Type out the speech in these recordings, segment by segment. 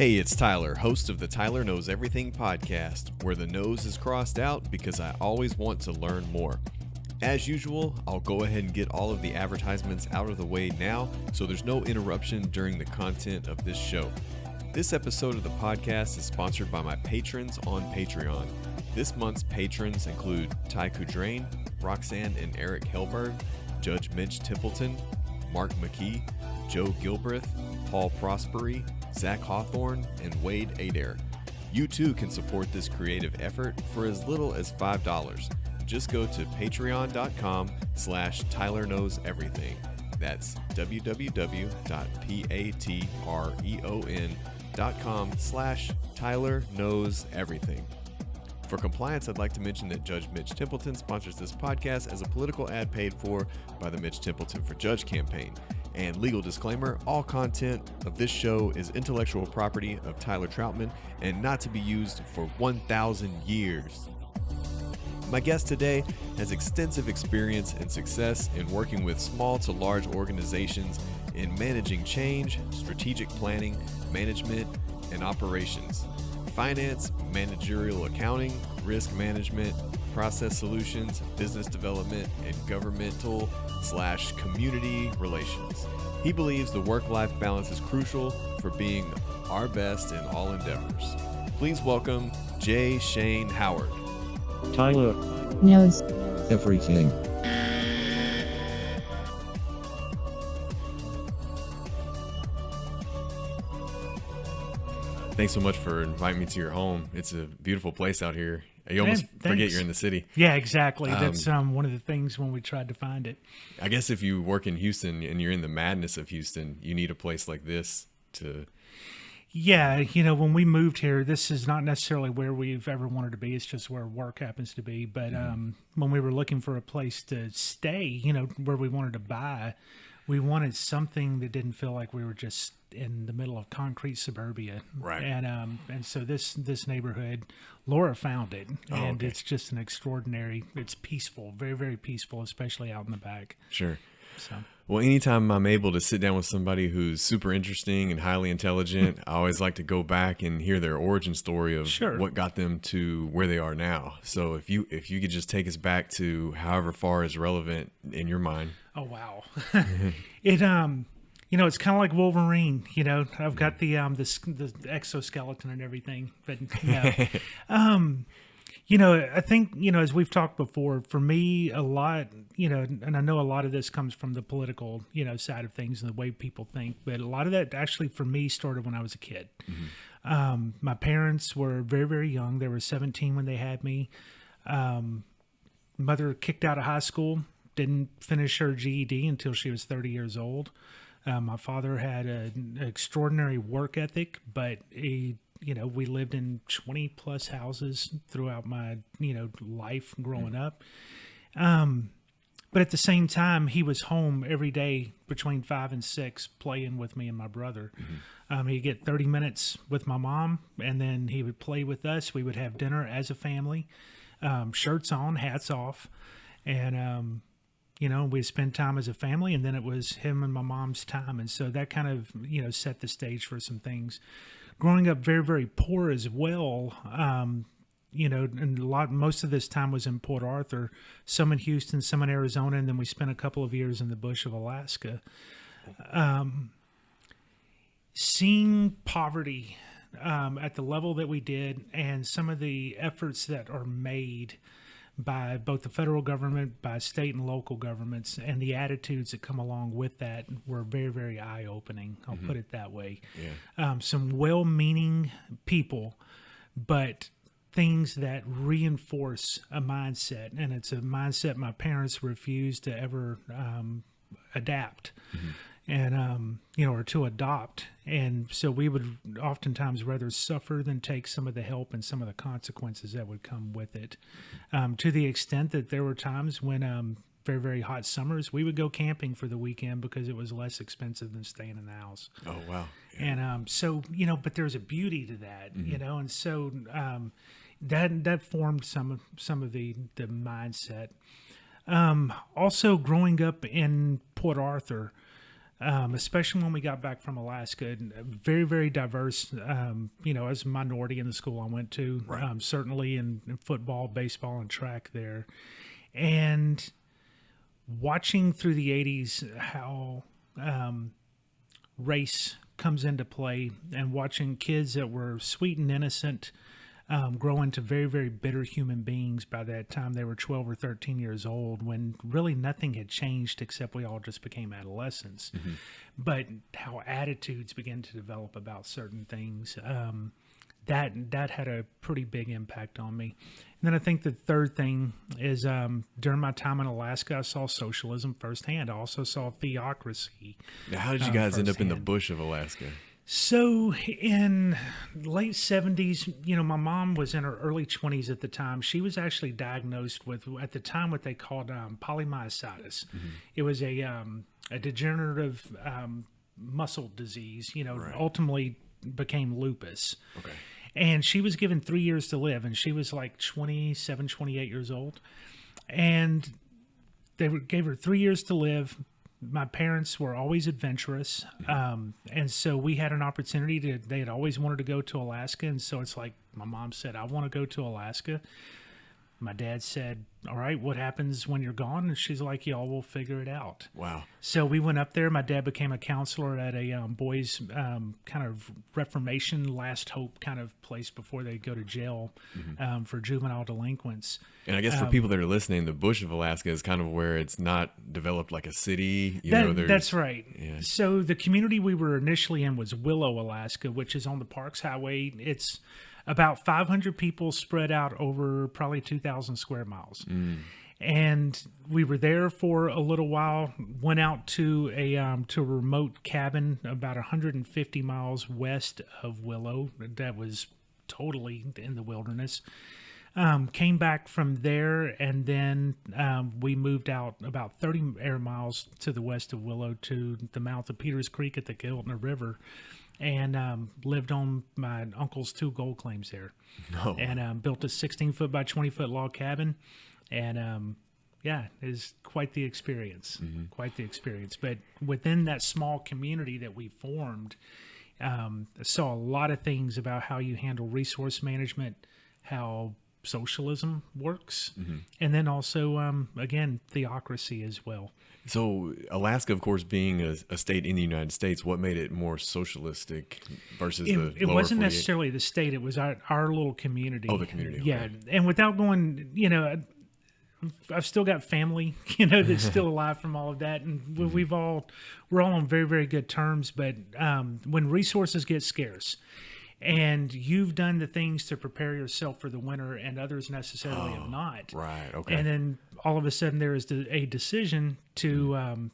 Hey, it's Tyler, host of the Tyler Knows Everything podcast, where the nose is crossed out because I always want to learn more. As usual, I'll go ahead and get all of the advertisements out of the way now so there's no interruption during the content of this show. This episode of the podcast is sponsored by my patrons on Patreon. This month's patrons include Ty Kudrain, Roxanne and Eric Helberg, Judge Mitch Templeton, Mark McKee, Joe Gilbreth, Paul Prosperi, Zach Hawthorne, and Wade Adair. You too can support this creative effort for as little as $5. Just go to patreon.com/Tyler Knows Everything. That's www.patreon.com/Tyler Knows Everything. For compliance, I'd like to mention that Judge Mitch Templeton sponsors this podcast as a political ad paid for by the Mitch Templeton for Judge campaign. And legal disclaimer, all content of this show is intellectual property of Tyler Troutman and not to be used for 1,000 years. My guest today has extensive experience and success in working with small to large organizations in managing change, strategic planning, management, and operations, finance, managerial accounting, risk management, process solutions, business development, and governmental/community relations. He believes the work-life balance is crucial for being our best in all endeavors. Please welcome J. Shane Howard. Tyler knows everything. Thanks so much for inviting me to your home. It's a beautiful place out here. You almost forget you're in the city. Yeah, exactly. That's one of the things when we tried to find it. I guess if you work in Houston and you're in the madness of Houston, you need a place like this to... Yeah, when we moved here, this is not necessarily where we've ever wanted to be. It's just where work happens to be. But when we were looking for a place to stay, where we wanted to buy, we wanted something that didn't feel like we were just in the middle of concrete suburbia. Right. And so this neighborhood, Laura found it, and okay. It's just it's peaceful, very, very peaceful, especially out in the back. Sure. So. Well, anytime I'm able to sit down with somebody who's super interesting and highly intelligent, I always like to go back and hear their origin story of what got them to where they are now. So if you could just take us back to however far is relevant in your mind. Oh, wow. It's kind of like Wolverine, I've got the exoskeleton and everything, but I think, as we've talked before, for me, a lot, and I know a lot of this comes from the political, side of things and the way people think, but a lot of that actually for me started when I was a kid. Mm-hmm. My parents were very, very young. They were 17 when they had me. Mother kicked out of high school, didn't finish her GED until she was 30 years old. My father had an extraordinary work ethic, but we lived in 20 plus houses throughout my, life growing up. But at the same time, he was home every day between 5 and 6 playing with me and my brother. Mm-hmm. He'd get 30 minutes with my mom, and then he would play with us. We would have dinner as a family, shirts on, hats off. And, we'd spend time as a family, and then it was him and my mom's time. And so that kind of, set the stage for some things. Growing up very, very poor as well, and most of this time was in Port Arthur, some in Houston, some in Arizona, and then we spent a couple of years in the bush of Alaska. Seeing poverty at the level that we did, and some of the efforts that are made by both the federal government, by state and local governments, and the attitudes that come along with that were very, very eye-opening. I'll put it that way. Yeah. Some well-meaning people, but things that reinforce a mindset, and it's a mindset my parents refused to ever adapt. Mm-hmm. And, or to adopt. And so we would oftentimes rather suffer than take some of the help and some of the consequences that would come with it. To the extent that there were times when, very, very hot summers, we would go camping for the weekend because it was less expensive than staying in the house. Oh, wow. Yeah. And so, but there's a beauty to that, and so that formed some of the mindset. Also growing up in Port Arthur, especially when we got back from Alaska. Very, very diverse, as a minority in the school I went to, Right. certainly in football, baseball, and track there. And watching through the 80s how race comes into play, and watching kids that were sweet and innocent grow into very, very bitter human beings by that time they were 12 or 13 years old, when really nothing had changed except we all just became adolescents. Mm-hmm. But how attitudes began to develop about certain things, that had a pretty big impact on me. And then I think the third thing is during my time in Alaska, I saw socialism firsthand. I also saw theocracy. Now, how did you guys end up in the firsthand. bush of Alaska? So in late 70s, my mom was in her early 20s at the time. She was actually diagnosed with, at the time, what they called polymyositis. Mm-hmm. It was a degenerative muscle disease, Right. ultimately became lupus. Okay. And she was given 3 years to live, and she was like 27, 28 years old. And they gave her 3 years to live. My parents were always adventurous. And so we had an opportunity they had always wanted to go to Alaska. And so it's like, my mom said, I want to go to Alaska. My dad said, all right, what happens when you're gone? And she's like, y'all will figure it out. Wow. So we went up there. My dad became a counselor at a boys kind of reformation, last hope kind of place before they go to jail for juvenile delinquents. And I guess for people that are listening, the bush of Alaska is kind of where it's not developed like a city. That's right. Yeah. So the community we were initially in was Willow, Alaska, which is on the Parks Highway. It's about 500 people spread out over probably 2,000 square miles. And we were there for a little while, went out to a remote cabin about 150 miles west of Willow that was totally in the wilderness. Came back from there, and then we moved out about 30 air miles to the west of Willow to the mouth of Peters Creek at the Giltner River, and lived on my uncle's 2 gold claims there. Oh. And built a 16-foot by 20-foot log cabin. And it was quite the experience, quite the experience. But within that small community that we formed, I saw a lot of things about how you handle resource management, how socialism works, and then also, again, theocracy as well. So Alaska, of course, being a state in the United States, what made it more socialistic versus the It lower wasn't 48? necessarily the state. It was our little community. Oh, the community. Okay. Yeah. And without going, I've still got family, that's still alive from all of that. And we're all on very, very good terms. But when resources get scarce and you've done the things to prepare yourself for the winter and others necessarily have not. Right. Okay. And then all of a sudden there is a decision to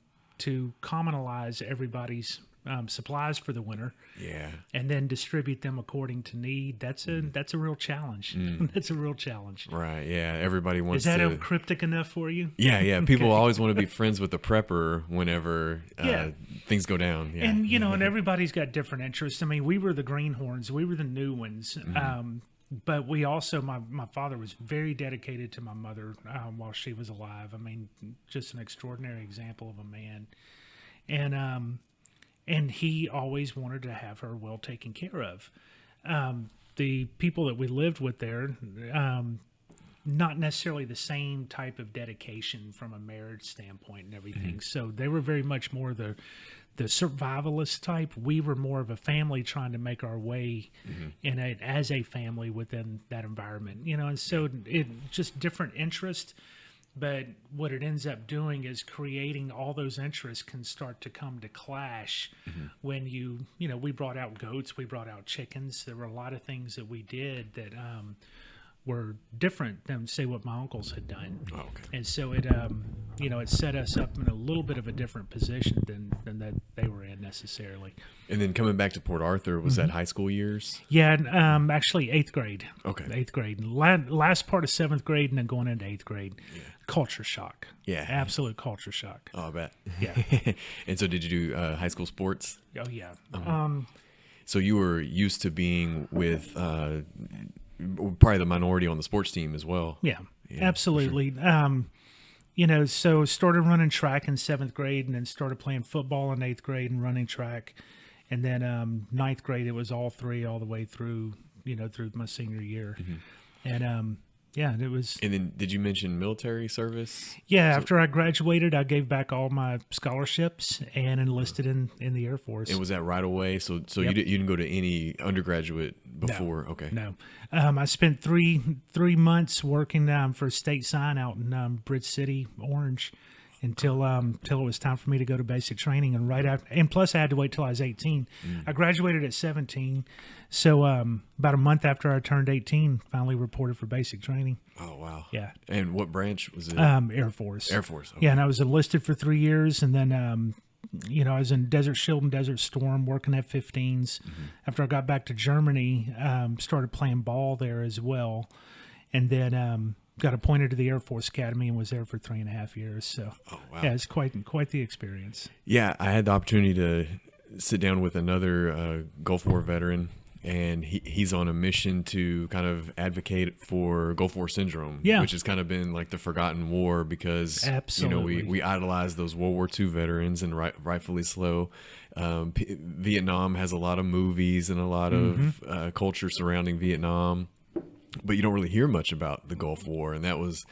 communalize everybody's supplies for the winter. Yeah. And then distribute them according to need. That's a real challenge. That's a real challenge. Right. Yeah. Everybody wants Is that to. cryptic enough for you? Yeah. Yeah. People Okay. always want to be friends with the prepper whenever Yeah. things go down. Yeah. And and everybody's got different interests. I mean, we were the greenhorns. We were the new ones. But we also, my father was very dedicated to my mother while she was alive. I mean, just an extraordinary example of a man. And he always wanted to have her well taken care of. The people that we lived with there, not necessarily the same type of dedication from a marriage standpoint and everything. So they were very much more the survivalist type. We were more of a family trying to make our way as a family within that environment. And so it just different interests. But what it ends up doing is creating all those interests can start to come to clash when we brought out goats, we brought out chickens. There were a lot of things that we did that were different than, say, what my uncles had done. Oh, okay. And so it, it set us up in a little bit of a different position than that they were in necessarily. And then coming back to Port Arthur, was that high school years? Yeah, actually 8th grade. Okay. 8th grade. Last part of 7th grade and then going into 8th grade. Yeah. Culture shock. Yeah. Absolute culture shock. Oh, I bet. Yeah. And so did you do high school sports? Oh, yeah. So you were used to being with probably the minority on the sports team as well. Yeah, Yeah, absolutely. So started running track in 7th grade, and then started playing football in 8th grade and running track. And then 9th grade, it was all three all the way through, through my senior year. And it was. And then did you mention military service? Yeah, after I graduated, I gave back all my scholarships and enlisted in the Air Force. And was that right away? So Yep. you didn't go to any undergraduate before? No, Okay. No. I spent three months working for State Sign out in Bridge City, Orange, until it was time for me to go to basic training. And and plus I had to wait till I was 18. I graduated at 17. So about a month after I turned 18, finally reported for basic training. Oh, wow. Yeah. And what branch was it? Air Force. Air Force. Okay. Yeah, and I was enlisted for 3 years, and then I was in Desert Shield and Desert Storm working F-15s. After I got back to Germany, started playing ball there as well, and then got appointed to the Air Force Academy and was there for 3.5 years. So, yeah, it's quite the experience. Yeah, I had the opportunity to sit down with another Gulf War veteran, and he's on a mission to kind of advocate for Gulf War syndrome, which has kind of been like the forgotten war because Absolutely. we idolize those World War II veterans, and rightfully so. Vietnam has a lot of movies and a lot of culture surrounding Vietnam, but you don't really hear much about the Gulf War, and that was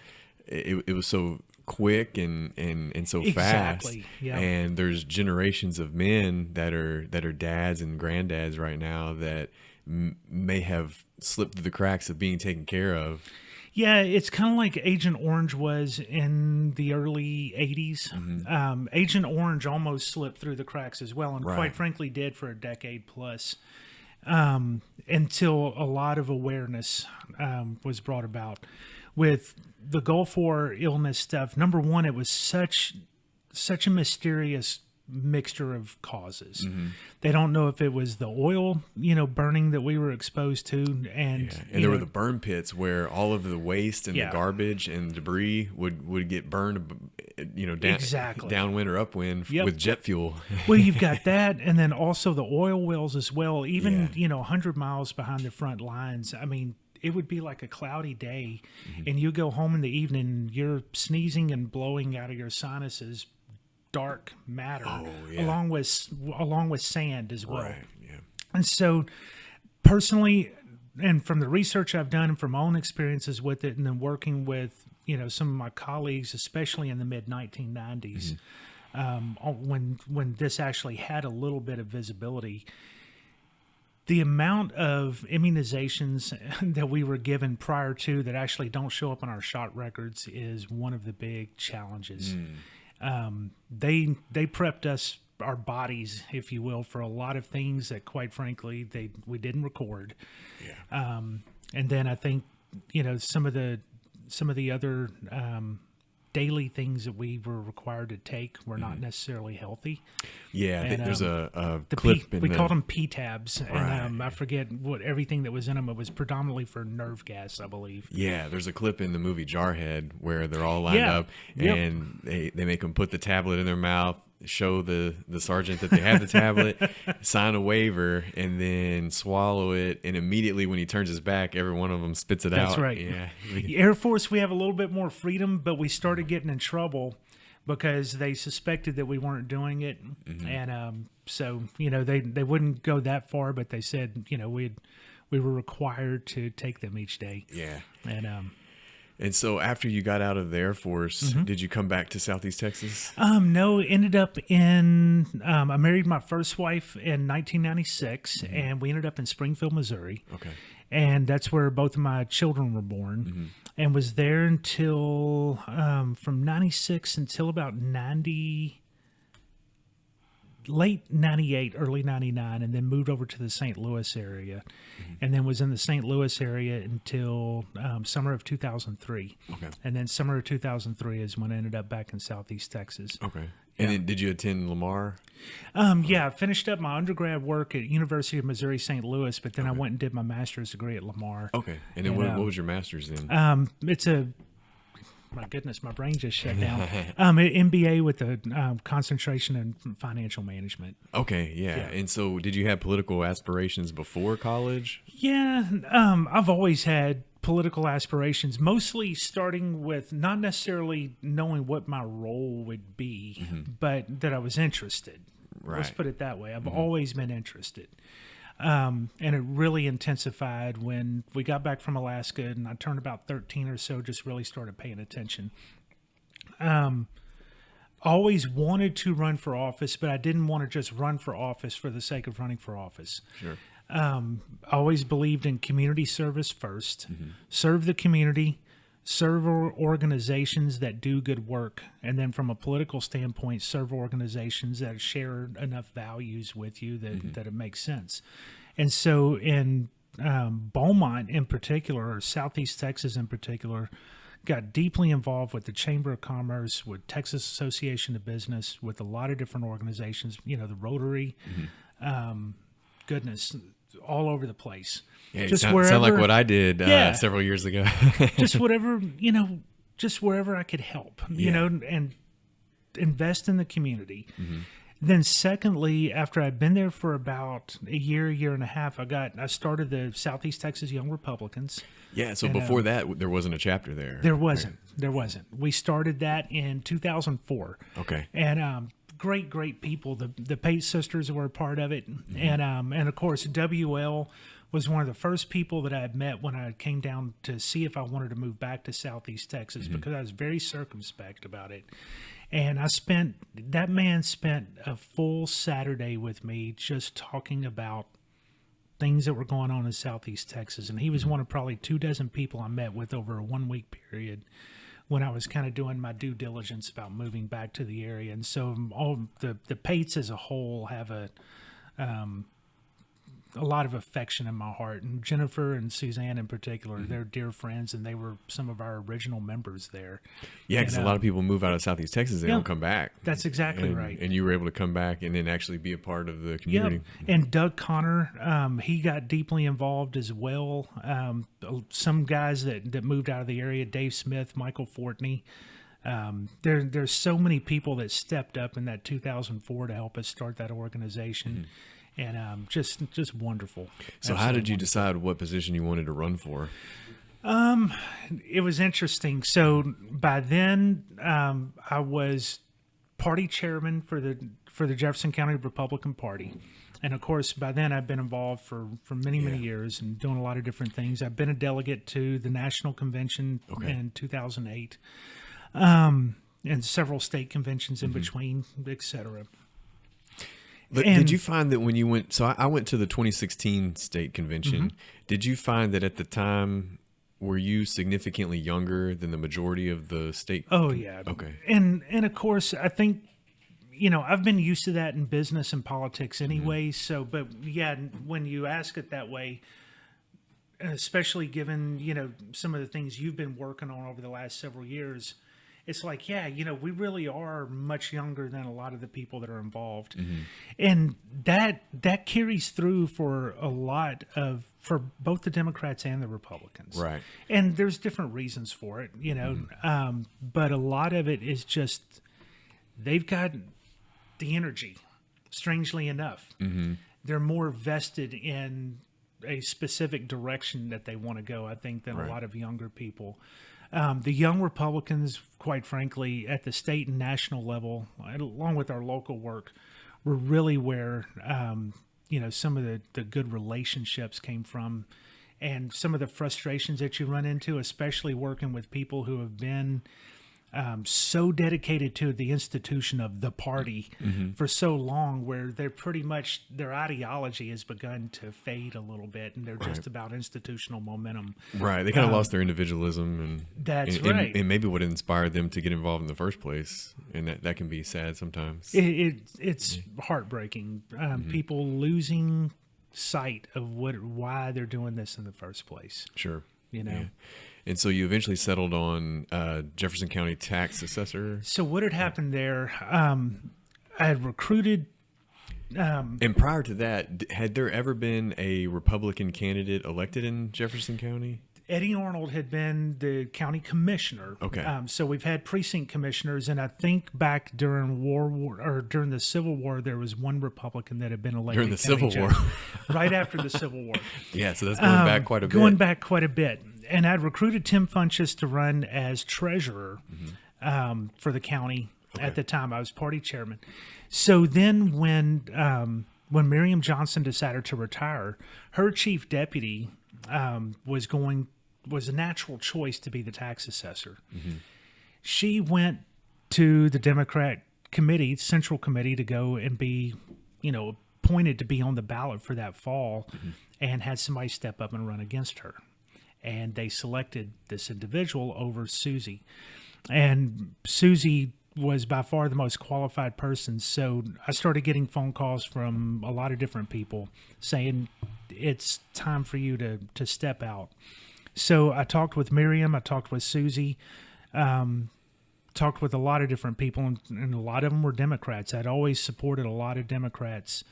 it was so quick and so fast. Yeah. And there's generations of men that are dads and granddads right now that may have slipped through the cracks of being taken care of. Yeah, it's kind of like Agent Orange was in the early 80s. Agent Orange almost slipped through the cracks as well, and quite frankly did for a decade plus, until a lot of awareness was brought about. With the Gulf War illness stuff, number one, it was such a mysterious mixture of causes. They don't know if it was the oil, burning that we were exposed to, and there were the burn pits where all of the waste and the garbage and debris would get burned, downwind or upwind with jet fuel. Well, you've got that, and then also the oil wells as well. Even 100 miles behind the front lines. I mean, it would be like a cloudy day, and you go home in the evening, you're sneezing and blowing out of your sinuses dark matter, along with sand as well. Right. Yeah. And so, personally, and from the research I've done, and from my own experiences with it, and then working with some of my colleagues, especially in the mid 1990s, when this actually had a little bit of visibility. The amount of immunizations that we were given prior to that actually don't show up on our shot records is one of the big challenges. They prepped us, our bodies, if you will, for a lot of things that, quite frankly, we didn't record. And then I think some of the other daily things that we were required to take were not necessarily healthy. Yeah, And, there's a clip we called them P-tabs, and I forget what everything that was in them. It was predominantly for nerve gas, I believe. Yeah, there's a clip in the movie Jarhead where they're all lined up, and they make them put the tablet in their mouth, show the sergeant that they have the tablet, sign a waiver, and then swallow it. And immediately when he turns his back, every one of them spits it out. That's right. Yeah. The Air Force, we have a little bit more freedom, but we started getting in trouble because they suspected that we weren't doing it. And so, they wouldn't go that far, but they said, we were required to take them each day. Yeah. And so after you got out of the Air Force, did you come back to Southeast Texas? No, ended up in, I married my first wife in 1996, and we ended up in Springfield, Missouri. Okay. And that's where both of my children were born, and was there until, from 96 until about late 98, early 99, and then moved over to the St. Louis area, and then was in the St. Louis area until summer of 2003. Okay. And then summer of 2003 is when I ended up back in Southeast Texas. Okay. And then did you attend Lamar? I finished up my undergrad work at University of Missouri St. Louis, but then I went and did my master's degree at Lamar. Okay. And then what was your master's in? It's a my goodness, my brain just shut down. An MBA with a concentration in financial management. Okay, yeah. And so did you have political aspirations before college? Yeah, I've always had political aspirations, mostly starting with not necessarily knowing what my role would be, but that I was interested. Let's Right. put it that way. I've always been interested. And it really intensified when we got back from Alaska, and I turned about 13 or so, just really started paying attention. Always wanted to run for office, but I didn't want to just run for office for the sake of running for office. Sure. Always believed in community service first, serve the community, serve organizations that do good work, and then from a political standpoint, serve organizations that share enough values with you that it makes sense. And so in Beaumont in particular, or Southeast Texas in particular, got deeply involved with the Chamber of Commerce, with Texas Association of Business, with a lot of different organizations, the Rotary, goodness, all over the place. Yeah, Just sound wherever, like what I did Yeah. several years ago. just whatever, just wherever I could help, and invest in the community. Then secondly, after I'd been there for about a year and a half, I started the Southeast Texas Young Republicans. Yeah, so And, before that, there wasn't a chapter there. There wasn't. We started that in 2004. Okay. And great people. The Pate sisters were a part of it, and of course WL was one of the first people that I had met when I came down to see if I wanted to move back to Southeast Texas, because I was very circumspect about it. And that man spent a full Saturday with me just talking about things that were going on in Southeast Texas. And he was one of probably 24 people I met with over a 1 week period when I was kind of doing my due diligence about moving back to the area. And so all the Pates as a whole have a lot of affection in my heart. And Jennifer and Suzanne in particular, they're dear friends, and they were some of our original members there. Yeah, because a And, lot of people move out of Southeast Texas, they yeah, don't come back. That's exactly and, right. And you were able to come back and then actually be a part of the community. Yep. And Doug Connor, he got deeply involved as well. Some guys that moved out of the area, Dave Smith, Michael Fortney. There's so many people that stepped up in that 2004 to help us start that organization. And just wonderful. So how did you decide what position you wanted to run for? It was interesting. So by then, I was party chairman for the Jefferson County Republican Party. And of course, by then I've been involved for many years and doing a lot of different things. I've been a delegate to the national convention in 2008, and several state conventions in between, et cetera. But did you find that when you went, so I went to the 2016 state convention, did you find that at the time, were you significantly younger than the majority of the state? Oh, yeah. Okay. And of course, I think, I've been used to that in business and politics anyway. So, but yeah, when you ask it that way, especially given, some of the things you've been working on over the last several years, it's like, yeah, we really are much younger than a lot of the people that are involved. And that carries through for both the Democrats and the Republicans. Right. And there's different reasons for it, but a lot of it is just, they've got the energy, strangely enough. They're more vested in a specific direction that they want to go, I think, than a lot of younger people. The young Republicans, quite frankly, at the state and national level, along with our local work, were really where, some of the good relationships came from, and some of the frustrations that you run into, especially working with people who have been so dedicated to the institution of the party for so long, where they're pretty much, their ideology has begun to fade a little bit, and they're just about institutional momentum. Right. They kind of lost their individualism and maybe what inspired them to get involved in the first place. And that can be sad sometimes. It's heartbreaking. People losing sight of why they're doing this in the first place. Sure. Yeah. And so you eventually settled on Jefferson County tax assessor. So what had happened there, I had recruited. And prior to that, had there ever been a Republican candidate elected in Jefferson County? Eddie Arnold had been the county commissioner. Okay. So we've had precinct commissioners, and I think back during during the Civil War, there was one Republican that had been elected During the county Civil War. judge, right after the Civil War. Yeah, so that's going back quite a bit. Going back quite a bit. And I'd recruited Tim Funches to run as treasurer for the county. At the time, I was party chairman. So then when Miriam Johnson decided to retire, her chief deputy was a natural choice to be the tax assessor. She went to the Democrat committee, Central Committee, to go and be, appointed to be on the ballot for that fall, and had somebody step up and run against her. And they selected this individual over Susie. And Susie was by far the most qualified person. So I started getting phone calls from a lot of different people saying, it's time for you to step out. So I talked with Miriam, I talked with Susie, talked with a lot of different people, and a lot of them were Democrats. I'd always supported a lot of Democrats,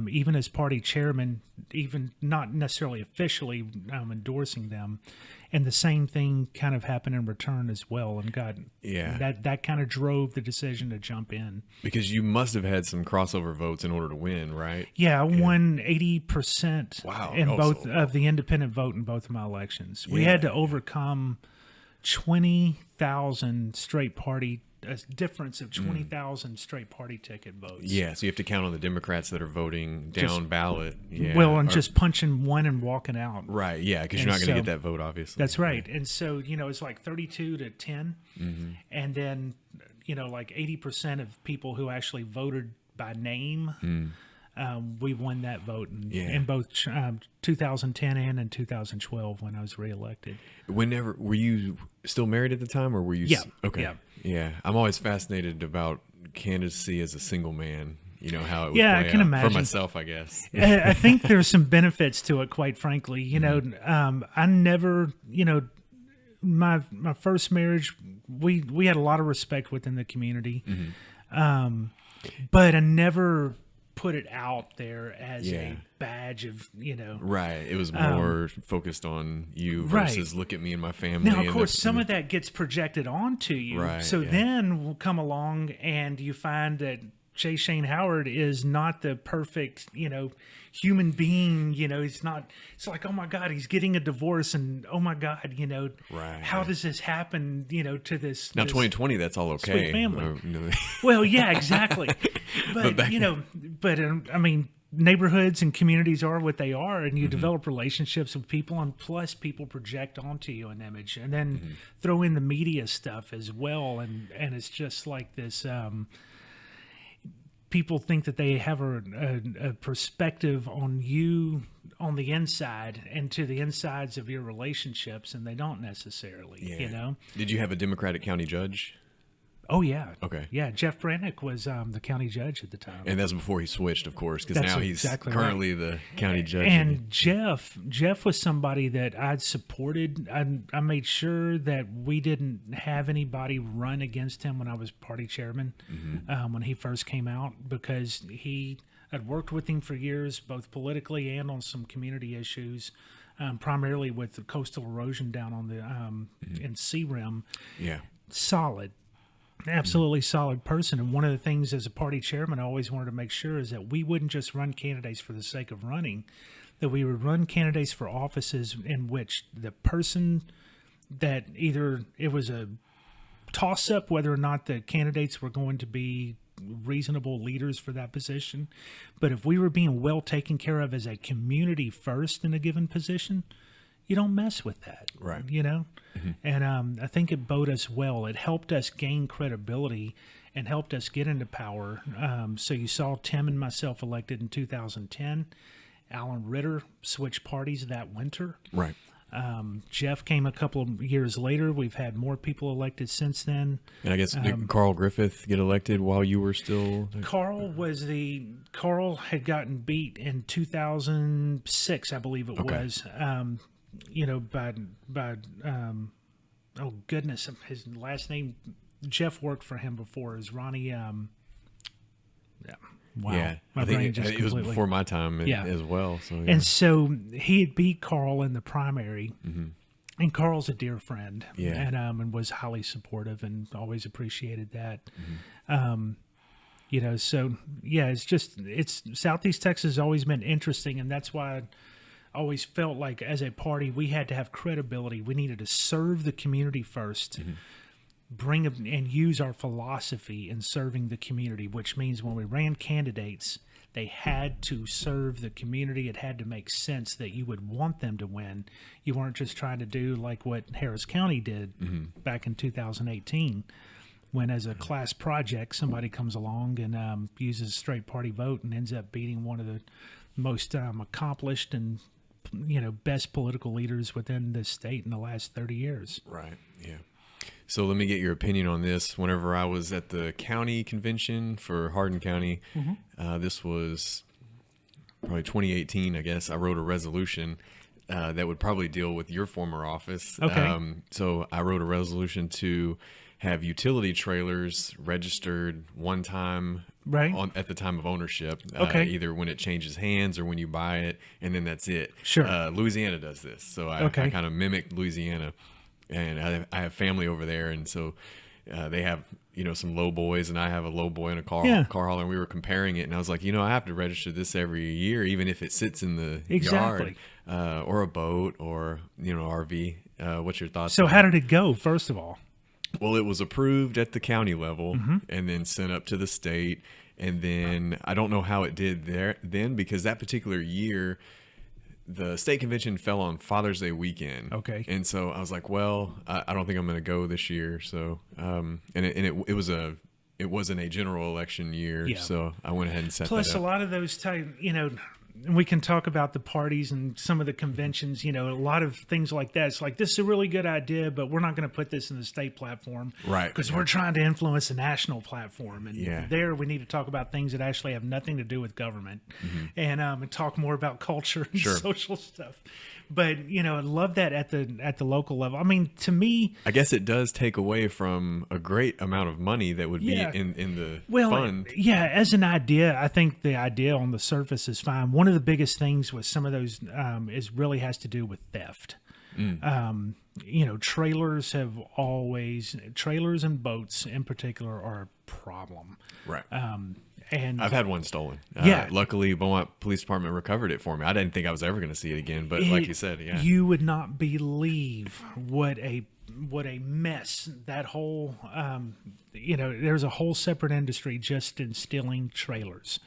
even as party chairman, even not necessarily officially endorsing them. And the same thing kind of happened in return as well. And that kind of drove the decision to jump in. Because you must have had some crossover votes in order to win, right? Yeah, I won 80% in both so, of the independent vote in both of my elections. We had to overcome 20,000 straight party, a difference of 20,000 straight party ticket votes. Yeah, so you have to count on the Democrats that are voting down ballot. Yeah. Just punching one and walking out. Right, yeah, because you're not going to get that vote, obviously. That's right. And so, it's like 32 to 10. And then, like 80% of people who actually voted by name, we won that vote in both 2010 and in 2012 when I was reelected. Were you still married at the time, or were you? Yeah. Okay. Yeah. I'm always fascinated about candidacy as a single man. How it would play I can out. imagine. For myself, I guess. I think there's some benefits to it, quite frankly. I never, my first marriage, we had a lot of respect within the community, but I never put it out there as a badge of, Right. It was more focused on you versus look at me and my family. Now, of course, some of that gets projected onto you. Right, so then we'll come along and you find that J. Shane Howard is not the perfect, human being. He's not. It's like, oh my God, he's getting a divorce, and oh my God, how does this happen? To this now 2020, that's all okay. Sweet family. Well, yeah, exactly. But I mean, neighborhoods and communities are what they are, and you develop relationships with people, and plus people project onto you an image, and then throw in the media stuff as well, and it's just like this. People think that they have a perspective on you on the inside and to the insides of your relationships, and they don't necessarily, Did you have a Democratic county judge? Oh, yeah. Okay. Yeah, Jeff Brannick was the county judge at the time. And that's before he switched, of course, because now he's exactly currently the county judge. And Jeff was somebody that I'd supported. I made sure that we didn't have anybody run against him when I was party chairman, when he first came out, because I'd worked with him for years, both politically and on some community issues, primarily with the coastal erosion down on the in Sea Rim. Yeah. Solid. Absolutely solid person. And one of the things as a party chairman I always wanted to make sure is that we wouldn't just run candidates for the sake of running, that we would run candidates for offices in which the person that either it was a toss-up whether or not the candidates were going to be reasonable leaders for that position, but if we were being well taken care of as a community first in a given position, you don't mess with that, right? And I think it bode us well. It helped us gain credibility and helped us get into power. So you saw Tim and myself elected in 2010. Alan Ritter switched parties that winter. Right. Jeff came a couple of years later. We've had more people elected since then. And I guess did Carl Griffith get elected while you were still? Carl had gotten beat in 2006, I believe it was. By oh goodness, his last name, Jeff worked for him before, is Ronnie. Wow. Yeah, My I think brain just it was completely- before my time as well. So, And so he had beat Carl in the primary, And Carl's a dear friend, Yeah. and was highly supportive and always appreciated that. So yeah, it's Southeast Texas has always been interesting, and that's why I always felt like as a party we had to have credibility. We needed to serve the community first, bring and use our philosophy in serving the community, which means when we ran candidates, they had to serve the community. It had to make sense that you would want them to win. You weren't just trying to do like what Harris County did back in 2018, when as a class project, somebody comes along and uses a straight party vote and ends up beating one of the most accomplished and best political leaders within the state in the last 30 years. Right. Yeah. So let me get your opinion on this. Whenever I was at the county convention for Hardin County, this was probably 2018, I guess, I wrote a resolution that would probably deal with your former office. Okay. So I wrote a resolution to have utility trailers registered one time Right. at the time of ownership, Okay. either when it changes hands or when you buy it, and then that's it. Sure. Louisiana does this. So I kind of mimicked Louisiana. And I have family over there, and so they have some low boys, and I have a low boy in a car hauler, and we were comparing it, and I was like, I have to register this every year, even if it sits in the yard, or a boat, or RV. What's your thoughts? So how did it go? First of all, well, it was approved at the county level, and then sent up to the state, and then I don't know how it did there then, because that particular year, the state convention fell on Father's Day weekend. Okay. And so I was like, well, I don't think I'm going to go this year. So, it wasn't a general election year. Yeah. So I went ahead and set plus that up. a lot of those type, and we can talk about the parties and some of the conventions, a lot of things like that. It's like, this is a really good idea, but we're not going to put this in the state platform. Right. Because we're trying to influence the national platform. And Yeah. there we need to talk about things that actually have nothing to do with government and talk more about culture and Sure. social stuff. But, I love that at the local level. I mean, to me, I guess it does take away from a great amount of money that would Yeah. be in the well, fund. yeah, as an idea, I think the idea on the surface is fine. One of the biggest things with some of those is really has to do with theft. Trailers and boats in particular are a problem. Right. And I've had one stolen. Yeah. Luckily, Beaumont Police Department recovered it for me. I didn't think I was ever going to see it again, but like you said, yeah. You would not believe what a mess that whole there's a whole separate industry just in stealing trailers.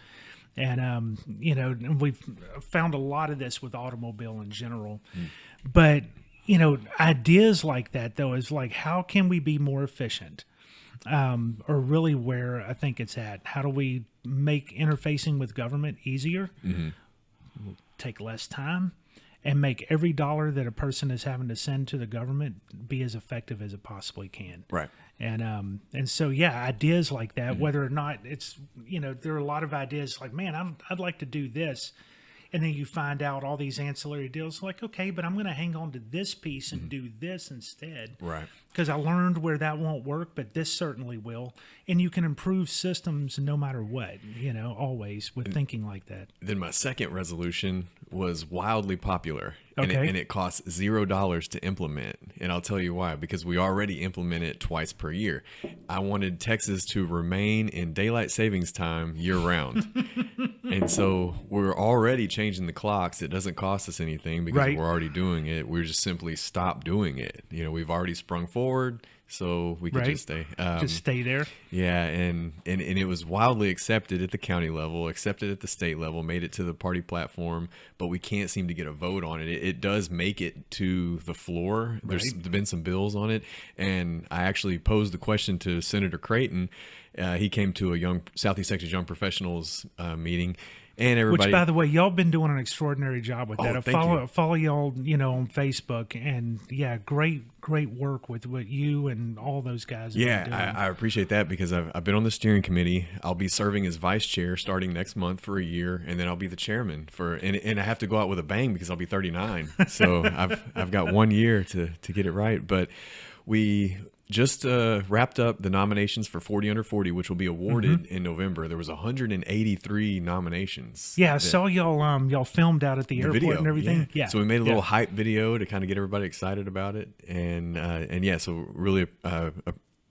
And and we've found a lot of this with automobile in general. But ideas like that though is like, how can we be more efficient? Or really where I think it's at. How do we make interfacing with government easier, take less time, and make every dollar that a person is having to send to the government be as effective as it possibly can? Right. And so, yeah, ideas like that, whether or not it's, there are a lot of ideas like, man, I'd like to do this. And then you find out all these ancillary deals like, okay, but I'm going to hang on to this piece and do this instead. Right. Because I learned where that won't work, but this certainly will. And you can improve systems no matter what, always with thinking like that. Then my second resolution was wildly popular, Okay. and it costs $0 to implement. And I'll tell you why, because we already implement it twice per year. I wanted Texas to remain in daylight savings time year round. And so we're already changing the clocks. It doesn't cost us anything because Right. we're already doing it. We're just simply stop doing it. We've already sprung forward, so we could Right. just stay. Just stay there. Yeah, and it was wildly accepted at the county level, accepted at the state level, made it to the party platform, but we can't seem to get a vote on it. It does make it to the floor. There's been some bills on it, and I actually posed the question to Senator Creighton. He came to a Southeast Texas Young Professionals meeting, and everybody. Which, by the way, y'all been doing an extraordinary job with that. Thank you. Follow y'all, on Facebook, and yeah, great work with what you and all those guys. Have been doing. I appreciate that because I've been on the steering committee. I'll be serving as vice chair starting next month for a year, and then I'll be the chairman and I have to go out with a bang because I'll be 39. So I've got 1 year to get it right. But we just wrapped up the nominations for 40 Under 40, which will be awarded in November. There was 183 nominations. Yeah, I saw y'all filmed out at the airport Video and everything. Yeah. So we made a little hype video to kind of get everybody excited about it, and yeah, so really.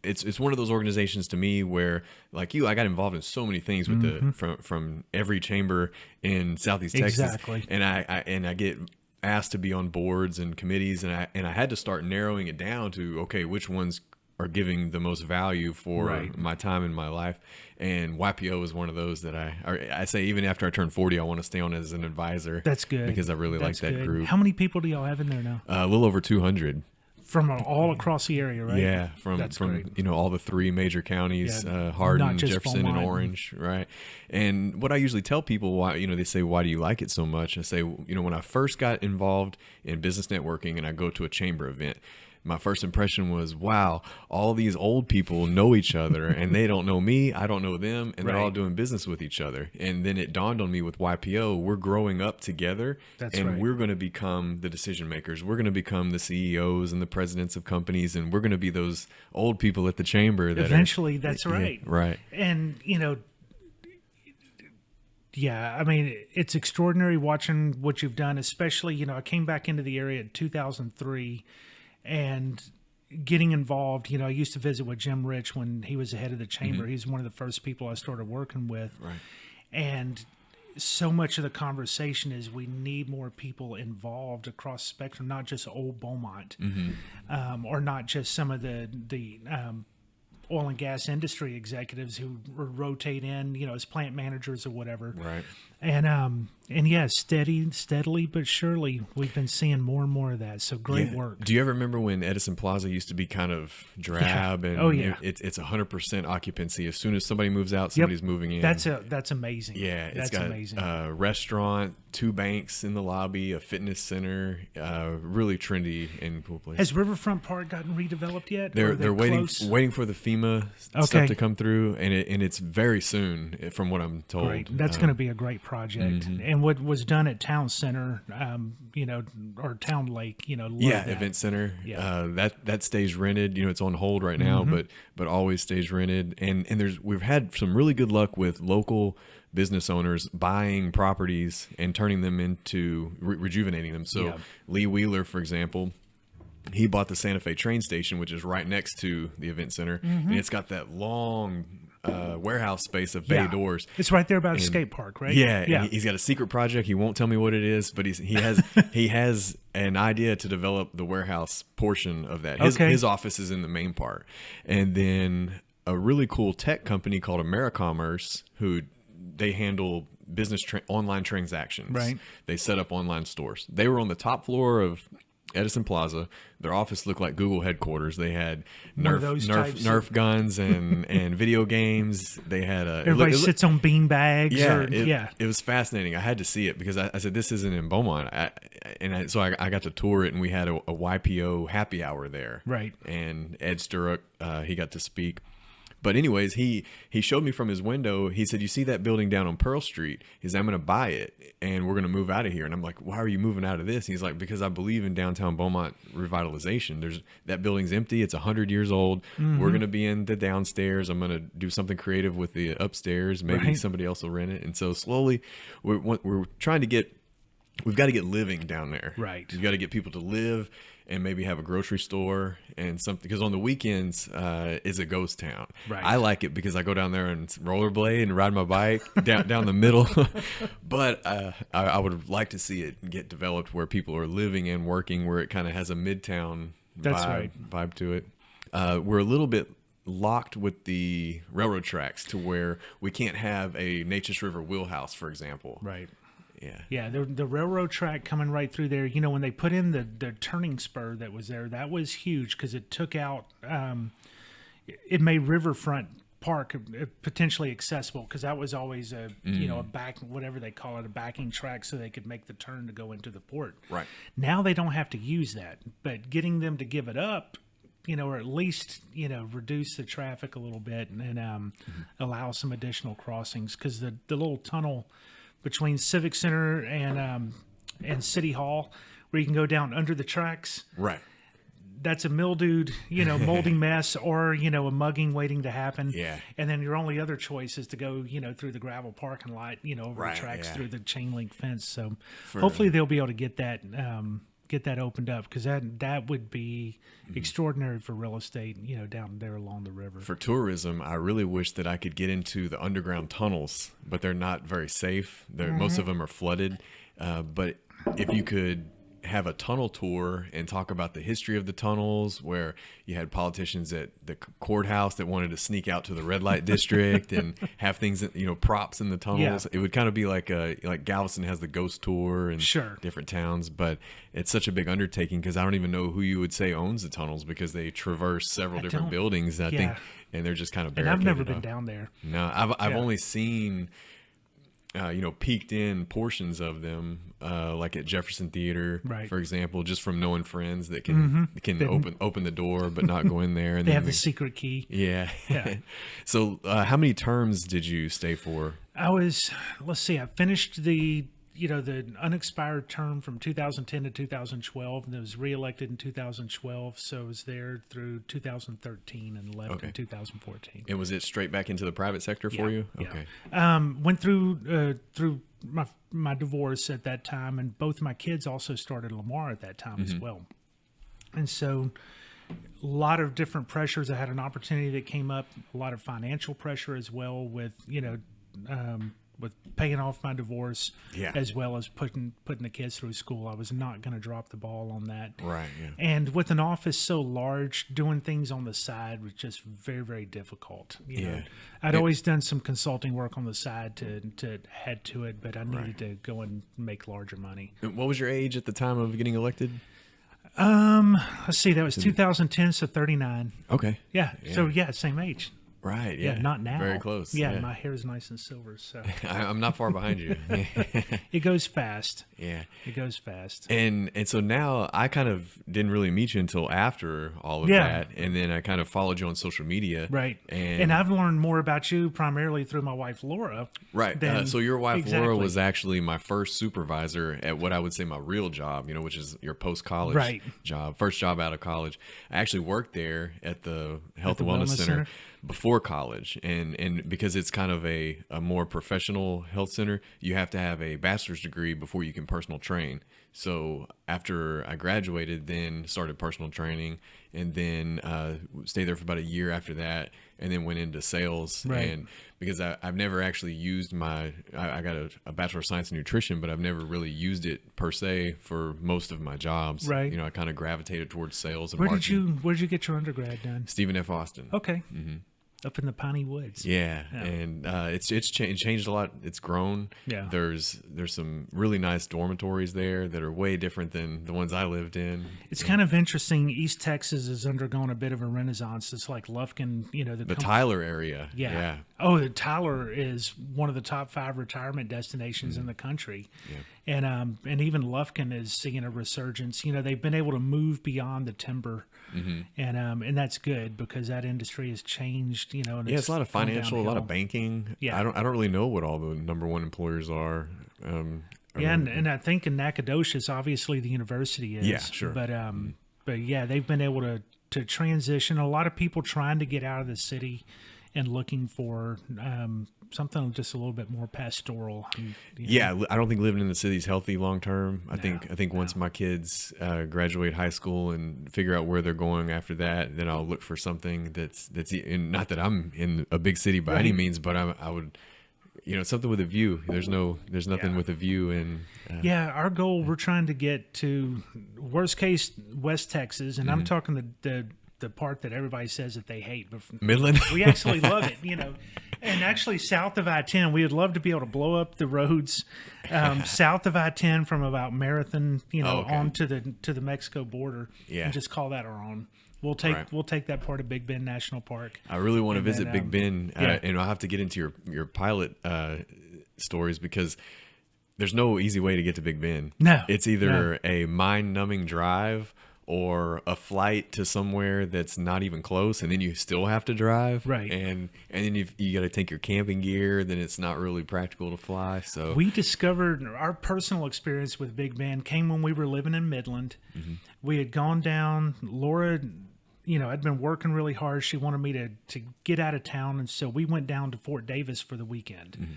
It's one of those organizations to me where, like you, I got involved in so many things with the from every chamber in Southeast Texas, Exactly. and I get asked to be on boards and committees, and I had to start narrowing it down to, okay, which ones are giving the most value for Right. my time in my life, and YPO is one of those that I say even after I turn 40, I want to stay on as an advisor. That's good. because I really like that good. group. How many people do y'all have in there now? A little over 200. From all across the area, right? Yeah, That's from great. all the three major counties, Yeah, Hardin, not just Jefferson, and Beaumont. Orange, right? And what I usually tell people, why they say, why do you like it so much? I say, when I first got involved in business networking and I go to a chamber event, my first impression was, wow, all these old people know each other and they don't know me, I don't know them, and they're all Right. doing business with each other. And then it dawned on me with YPO, we're growing up together. That's and right. we're going to become the decision makers. We're going to become the CEOs and the presidents of companies, and we're going to be those old people at the chamber that Eventually, that's Yeah, right. right. And, yeah, I mean, it's extraordinary watching what you've done, especially, I came back into the area in 2003 and getting involved. I used to visit with Jim Rich when he was the head of the chamber. He's one of the first people I started working with. Right. And so much of the conversation is we need more people involved across the spectrum, not just old Beaumont, or not just some of the oil and gas industry executives who rotate in, as plant managers or whatever. Right. And yeah, steadily but surely, we've been seeing more and more of that. So great Yeah. work. Do you ever remember when Edison Plaza used to be kind of drab? Yeah. And Oh, yeah. it's 100% occupancy. As soon as somebody moves out, somebody's moving in. That's amazing. Yeah, it's that's got amazing. a restaurant, 2 banks in the lobby, a fitness center, really trendy and cool place. Has Riverfront Park gotten redeveloped yet? They're Or they're waiting close? for the FEMA Okay. stuff to come through, and it's very soon, from what I'm told. Great. That's going to be a great project. And what was done at Town Center, or Town Lake, love Yeah, that. event center. Yeah. That stays rented. It's on hold right now, but always stays rented. And we've had some really good luck with local business owners buying properties and turning them into rejuvenating them. So Yeah. Lee Wheeler, for example, he bought the Santa Fe train station, which is right next to the event center, and it's got that long warehouse space of bay Yeah. doors. It's right there by the skate park, right? Yeah, Yeah. and he's got a secret project. He won't tell me what it is, but he has an idea to develop the warehouse portion of that. His office is in the main part, and then a really cool tech company called AmeriCommerce, who they handle business online transactions. Right. They set up online stores. They were on the top floor of Edison Plaza. Their office looked like Google headquarters. They had One of those types Nerf guns and video games. They had Everybody sits on bean bags. Yeah, it was fascinating. I had to see it because I said, this isn't in Beaumont. So I got to tour it, and we had a YPO happy hour there. Right. And Ed Sturrock, he got to speak. But anyways, he showed me from his window. He said, you see that building down on Pearl Street? He said, I'm going to buy it, and we're going to move out of here. And I'm like, why are you moving out of this? And he's like, because I believe in downtown Beaumont revitalization. That building's empty. It's 100 years old. We're going to be in the downstairs. I'm going to do something creative with the upstairs. Maybe Right. somebody else will rent it. And so slowly, we're trying to get. We've got to get living down there. Right. We've got to get people to live and maybe have a grocery store and something, because on the weekends is a ghost town. Right. I like it because I go down there and rollerblade and ride my bike down the middle. But I would like to see it get developed where people are living and working, where it kind of has a midtown That's right. vibe to it. We're a little bit locked with the railroad tracks to where we can't have a Natchez River wheelhouse, for example. Right. Yeah. Yeah, the railroad track coming right through there. When they put in the turning spur that was there, that was huge because it took out, it made Riverfront Park potentially accessible, because that was always a back, whatever they call it, a backing track, so they could make the turn to go into the port. Right. Now they don't have to use that, but getting them to give it up, or at least reduce the traffic a little bit and allow some additional crossings, because the little tunnel between Civic Center and City Hall, where you can go down under the tracks, Right. that's a mildewed, moldy mess, or, a mugging waiting to happen. Yeah. And then your only other choice is to go, through the gravel parking lot, over Right, the tracks yeah. through the chain link fence. So hopefully they'll be able to get that opened up, because that would be extraordinary for real estate, down there along the river. For tourism, I really wish that I could get into the underground tunnels, but they're not very safe. Most of them are flooded. But if you could have a tunnel tour and talk about the history of the tunnels, where you had politicians at the courthouse that wanted to sneak out to the red light district and have things, props in the tunnels. It would kind of be like Galveston has the ghost tour and Sure. different towns, but it's such a big undertaking because I don't even know who you would say owns the tunnels, because they traverse several different buildings, I think, and they're just kind of And barricaded. I've never been down there. No, I've only seen peeked in portions of them, like at Jefferson Theater, Right. for example, just from knowing friends that can open the door but not go in there. And They then have the secret key. Yeah. Yeah. So how many terms did you stay for? I finished the unexpired term from 2010 to 2012, and I was reelected in 2012. So I was there through 2013 and left in 2014. And was it straight back into the private sector for you? Yeah. Okay. Went through my divorce at that time, and both my kids also started Lamar at that time as well. And so a lot of different pressures. I had an opportunity that came up, a lot of financial pressure as well with, with paying off my divorce, as well as putting the kids through school. I was not going to drop the ball on that. Right. Yeah. And with an office so large, doing things on the side was just very, very difficult. You know, I'd always done some consulting work on the side to add to it, but I needed to go and make larger money. What was your age at the time of getting elected? Let's see, that was 2010, so 39. Okay. Yeah. So same age. Right. Yeah. Not now. Very close. Yeah, my hair is nice and silver, so I'm not far behind you. it goes fast. Yeah. It goes fast. And so now I kind of didn't really meet you until after all of that. And then I kind of followed you on social media. Right. And I've learned more about you primarily through my wife, Laura. Right. than- So your wife, Exactly. Laura, was actually my first supervisor at what I would say my real job, which is your post-college Right. job, first job out of college. I actually worked there at the Health the and Wellness Wellness Center Center? before college. And because it's kind of a more professional health center, you have to have a bachelor's degree before you can personal train. So after I graduated, then started personal training, and then stayed there for about a year after that, and then went into sales. Right. And because I've never actually used I got a Bachelor of Science in Nutrition, but I've never really used it per se for most of my jobs. Right. I kind of gravitated towards sales and Where marketing. did you get your undergrad done? Stephen F. Austin. Okay. Up in the Piney Woods. Yeah, and it's changed a lot. It's grown. Yeah. There's some really nice dormitories there that are way different than the ones I lived in. It's kind of interesting. East Texas has undergone a bit of a renaissance. It's like Lufkin, The Tyler area. Yeah. Oh, Tyler is one of the top 5 retirement destinations in the country. Yeah. And even Lufkin is seeing a resurgence. They've been able to move beyond the timber, and that's good because that industry has changed. And It's a lot of gone financial, a lot of downhill. banking. Yeah. I don't really know what all the number one employers are. Yeah, and I think in Nacogdoches, obviously the university is. Yeah, sure. But yeah, they've been able to transition. A lot of people trying to get out of the city and looking for something just a little bit more pastoral. Yeah, I don't think living in the city is healthy long term. I think once my kids graduate high school and figure out where they're going after that, then I'll look for something that's and not that I'm in a big city by any means, but I would. Something with a view. There's nothing with a view. And our goal, we're trying to get to worst case West Texas, and I'm talking the part that everybody says that they hate, but Midland. we actually love it, And actually, south of I-10, we would love to be able to blow up the roads south of I-10 from about Marathon, on to the Mexico border, and just call that our own. We'll take that part of Big Bend National Park. I really want to And visit then, Big Bend, and I'll have to get into your pilot stories because there's no easy way to get to Big Bend. No, it's either a mind-numbing drive or a flight to somewhere that's not even close, and then you still have to drive. Right. And then you got to take your camping gear, then it's not really practical to fly. So we discovered our personal experience with Big Bend came when we were living in Midland. We had gone down. Laura, I'd been working really hard. She wanted me to get out of town, and so we went down to Fort Davis for the weekend.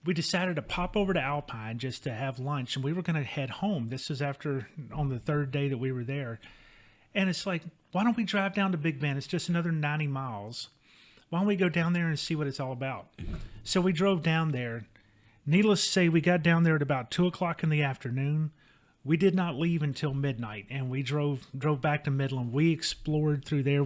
We decided to pop over to Alpine just to have lunch, and we were going to head home. This was on the third day that we were there. And it's like, why don't we drive down to Big Bend? It's just another 90 miles. Why don't we go down there and see what it's all about? So we drove down there. Needless to say, we got down there at about 2 o'clock in the afternoon. We did not leave until midnight, and we drove back to Midland. We explored through there.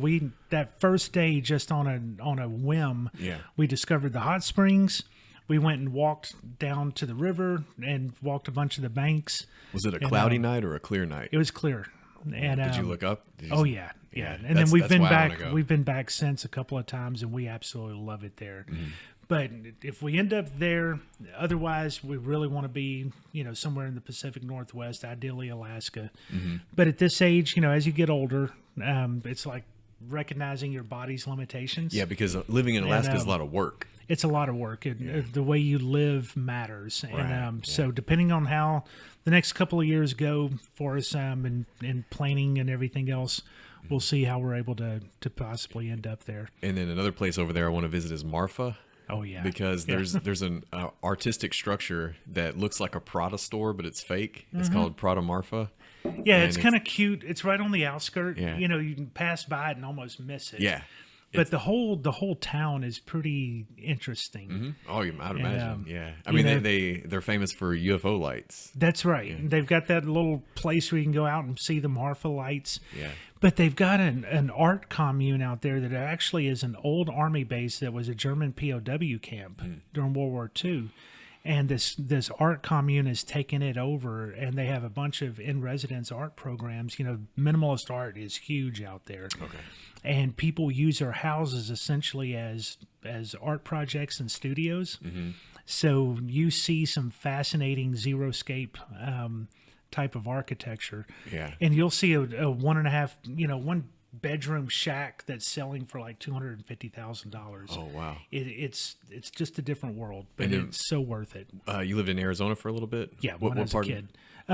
That first day, just on a whim, we discovered the hot springs. We went and walked down to the river and walked a bunch of the banks. Was it a cloudy night or a clear night? It was clear. And did you look up? Yeah. And then we've been back. We've been back since a couple of times, and we absolutely love it there. But if we end up there, otherwise we really want to be, somewhere in the Pacific Northwest, ideally Alaska. But at this age, as you get older, it's like recognizing your body's limitations. Yeah, because living in Alaska is a lot of work. It's a lot of work. The way you live matters. And so depending on how the next couple of years go for us and planning and everything else, we'll see how we're able to possibly end up there. And then another place over there I want to visit is Marfa. Oh, yeah. Because there's an artistic structure that looks like a Prada store, but it's fake. It's called Prada Marfa. Yeah, it's kind of cute. It's right on the outskirts. Yeah. You can pass by it and almost miss it. Yeah. But the whole town is pretty interesting. Oh, I'd imagine. Yeah. I mean, they're famous for UFO lights. That's right. Yeah. They've got that little place where you can go out and see the Marfa lights. Yeah. But they've got an art commune out there that actually is an old army base that was a German POW camp during World War II. And this art commune has taken it over, and they have a bunch of in-residence art programs. Minimalist art is huge out there. Okay. And people use their houses essentially as art projects and studios. So you see some fascinating xeriscape type of architecture. Yeah. And you'll see a 1.5, 1-bedroom shack that's selling for like $250,000. Oh, wow. It's just a different world, but it's so worth it. You lived in Arizona for a little bit? Yeah, when I was a kid.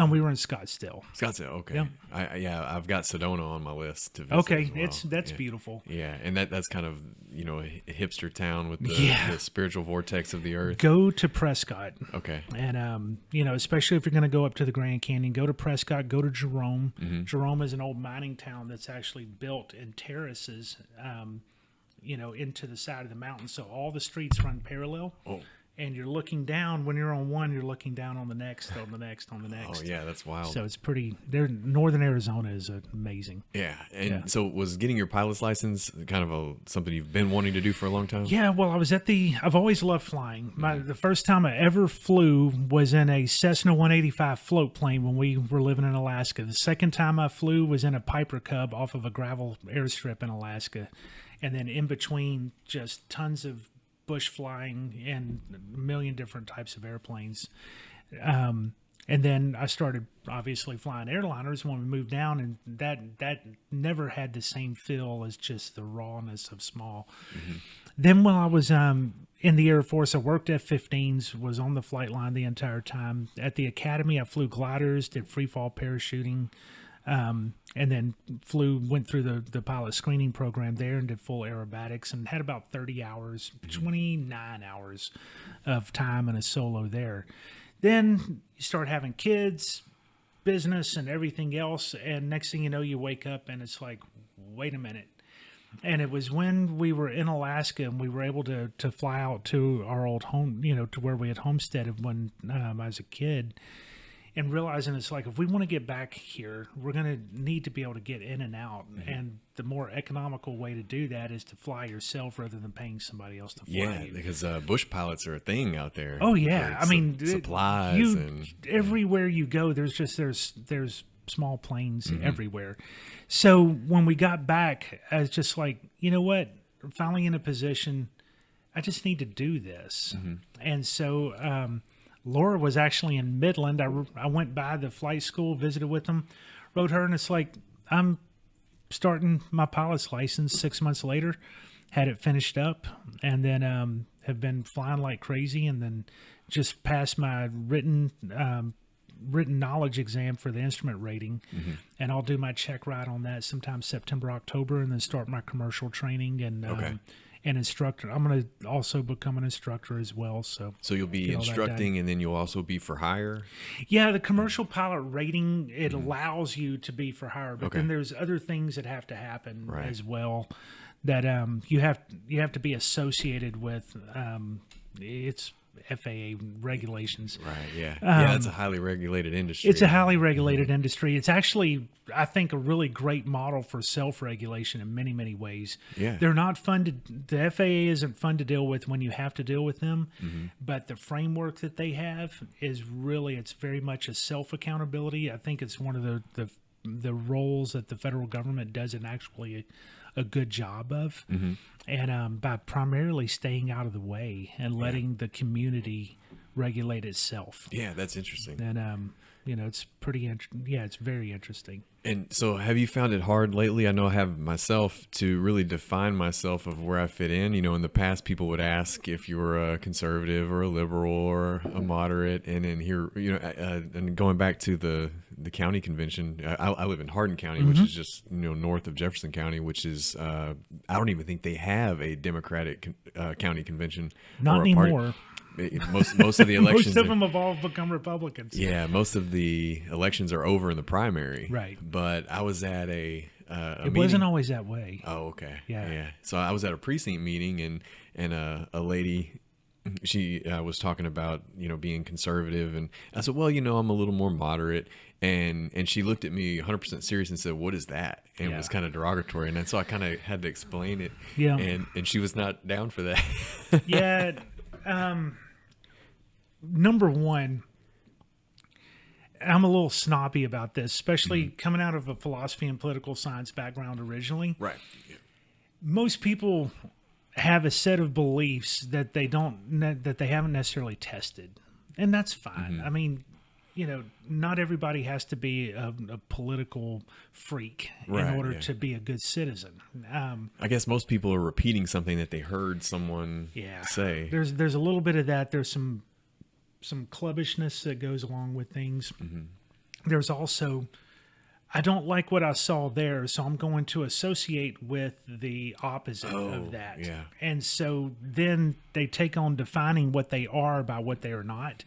We were in Scottsdale. Okay. Yep. I've got Sedona on my list to visit. Okay, as well. That's beautiful. Yeah, and that's kind of a hipster town with the spiritual vortex of the earth. Go to Prescott. Okay. And especially if you're going to go up to the Grand Canyon, go to Prescott. Go to Jerome. Jerome is an old mining town that's actually built in terraces, into the side of the mountain. So all the streets run parallel. Oh. And you're looking down. When you're on one, you're looking down on the next, on the next, on the next. Oh, yeah, that's wild. So it's pretty... Northern Arizona is amazing. Yeah. And so was getting your pilot's license kind of something you've been wanting to do for a long time? Yeah, well, I've always loved flying. The first time I ever flew was in a Cessna 185 float plane when we were living in Alaska. The second time I flew was in a Piper Cub off of a gravel airstrip in Alaska. And then in between, just tons of bush flying and a million different types of airplanes. And then I started obviously flying airliners when we moved down, and that never had the same feel as just the rawness of small. Then while I was in the Air Force, I worked F-15s, was on the flight line the entire time. At the academy, I flew gliders, did free fall parachuting, and then went through the pilot screening program there and did full aerobatics and had about 30 hours, 29 hours of time in a solo there. Then you start having kids, business, and everything else. And next thing you know, you wake up and it's like, wait a minute. And it was when we were in Alaska and we were able to fly out to our old home, to where we had homesteaded when I was a kid. And realizing it's like, if we want to get back here, we're going to need to be able to get in and out. And the more economical way to do that is to fly yourself rather than paying somebody else to fly you. Yeah, because bush pilots are a thing out there. Oh, yeah. I mean, supplies everywhere you go, there's small planes everywhere. So when we got back, I was just like, you know what? I'm finally in a position, I just need to do this. And so... Laura was actually in Midland. I went by the flight school, visited with them. wrote her, and it's like, I'm starting my pilot's license 6 months later, had it finished up, and then have been flying like crazy, and then just passed my written knowledge exam for the instrument rating, and I'll do my check ride on that sometime September, October, and then start my commercial training and an instructor. I'm going to also become an instructor as well. So you'll be instructing, and then you'll also be for hire? Yeah, the commercial pilot rating, it allows you to be for hire, but then there's other things that have to happen as well that you have to be associated with. It's FAA regulations. Right, yeah. Yeah, that's a highly regulated industry. It's a highly regulated industry. It's actually, I think, a really great model for self-regulation in many, many ways. Yeah. They're not fun to, the FAA isn't fun to deal with when you have to deal with them, but the framework that they have is really, it's very much a self-accountability. I think it's one of the roles that the federal government doesn't actually a good job of, and by primarily staying out of the way and letting the community regulate itself. Yeah, that's interesting. And it's pretty it's very interesting. And so have you found it hard lately? I know I have myself to really define myself of where I fit in. In the past, people would ask if you were a conservative or a liberal or a moderate. And then here, and going back to the county convention, I live in Hardin County, which is just, north of Jefferson County, which is, I don't even think they have a Democratic county convention. Not anymore. Most of the elections, most of them have all become Republicans. Yeah, most of the elections are over in the primary. Right. But I was at a it wasn't always that way. Oh, okay. Yeah. So I was at a precinct meeting, and a lady, she was talking about being conservative, and I said, well, I'm a little more moderate, and she looked at me 100% serious and said, what is that? And it was kind of derogatory, and so I kind of had to explain it. Yeah. And she was not down for that. Yeah. Number one, I'm a little snobby about this, especially coming out of a philosophy and political science background originally. Right. Yeah. Most people have a set of beliefs that they haven't necessarily tested, and that's fine. I mean, not everybody has to be a political freak in order to be a good citizen. I guess most people are repeating something that they heard someone say. There's a little bit of that. There's some clubbishness that goes along with things. There's also, I don't like what I saw there, so I'm going to associate with the opposite of that. Yeah. And so then they take on defining what they are by what they are not.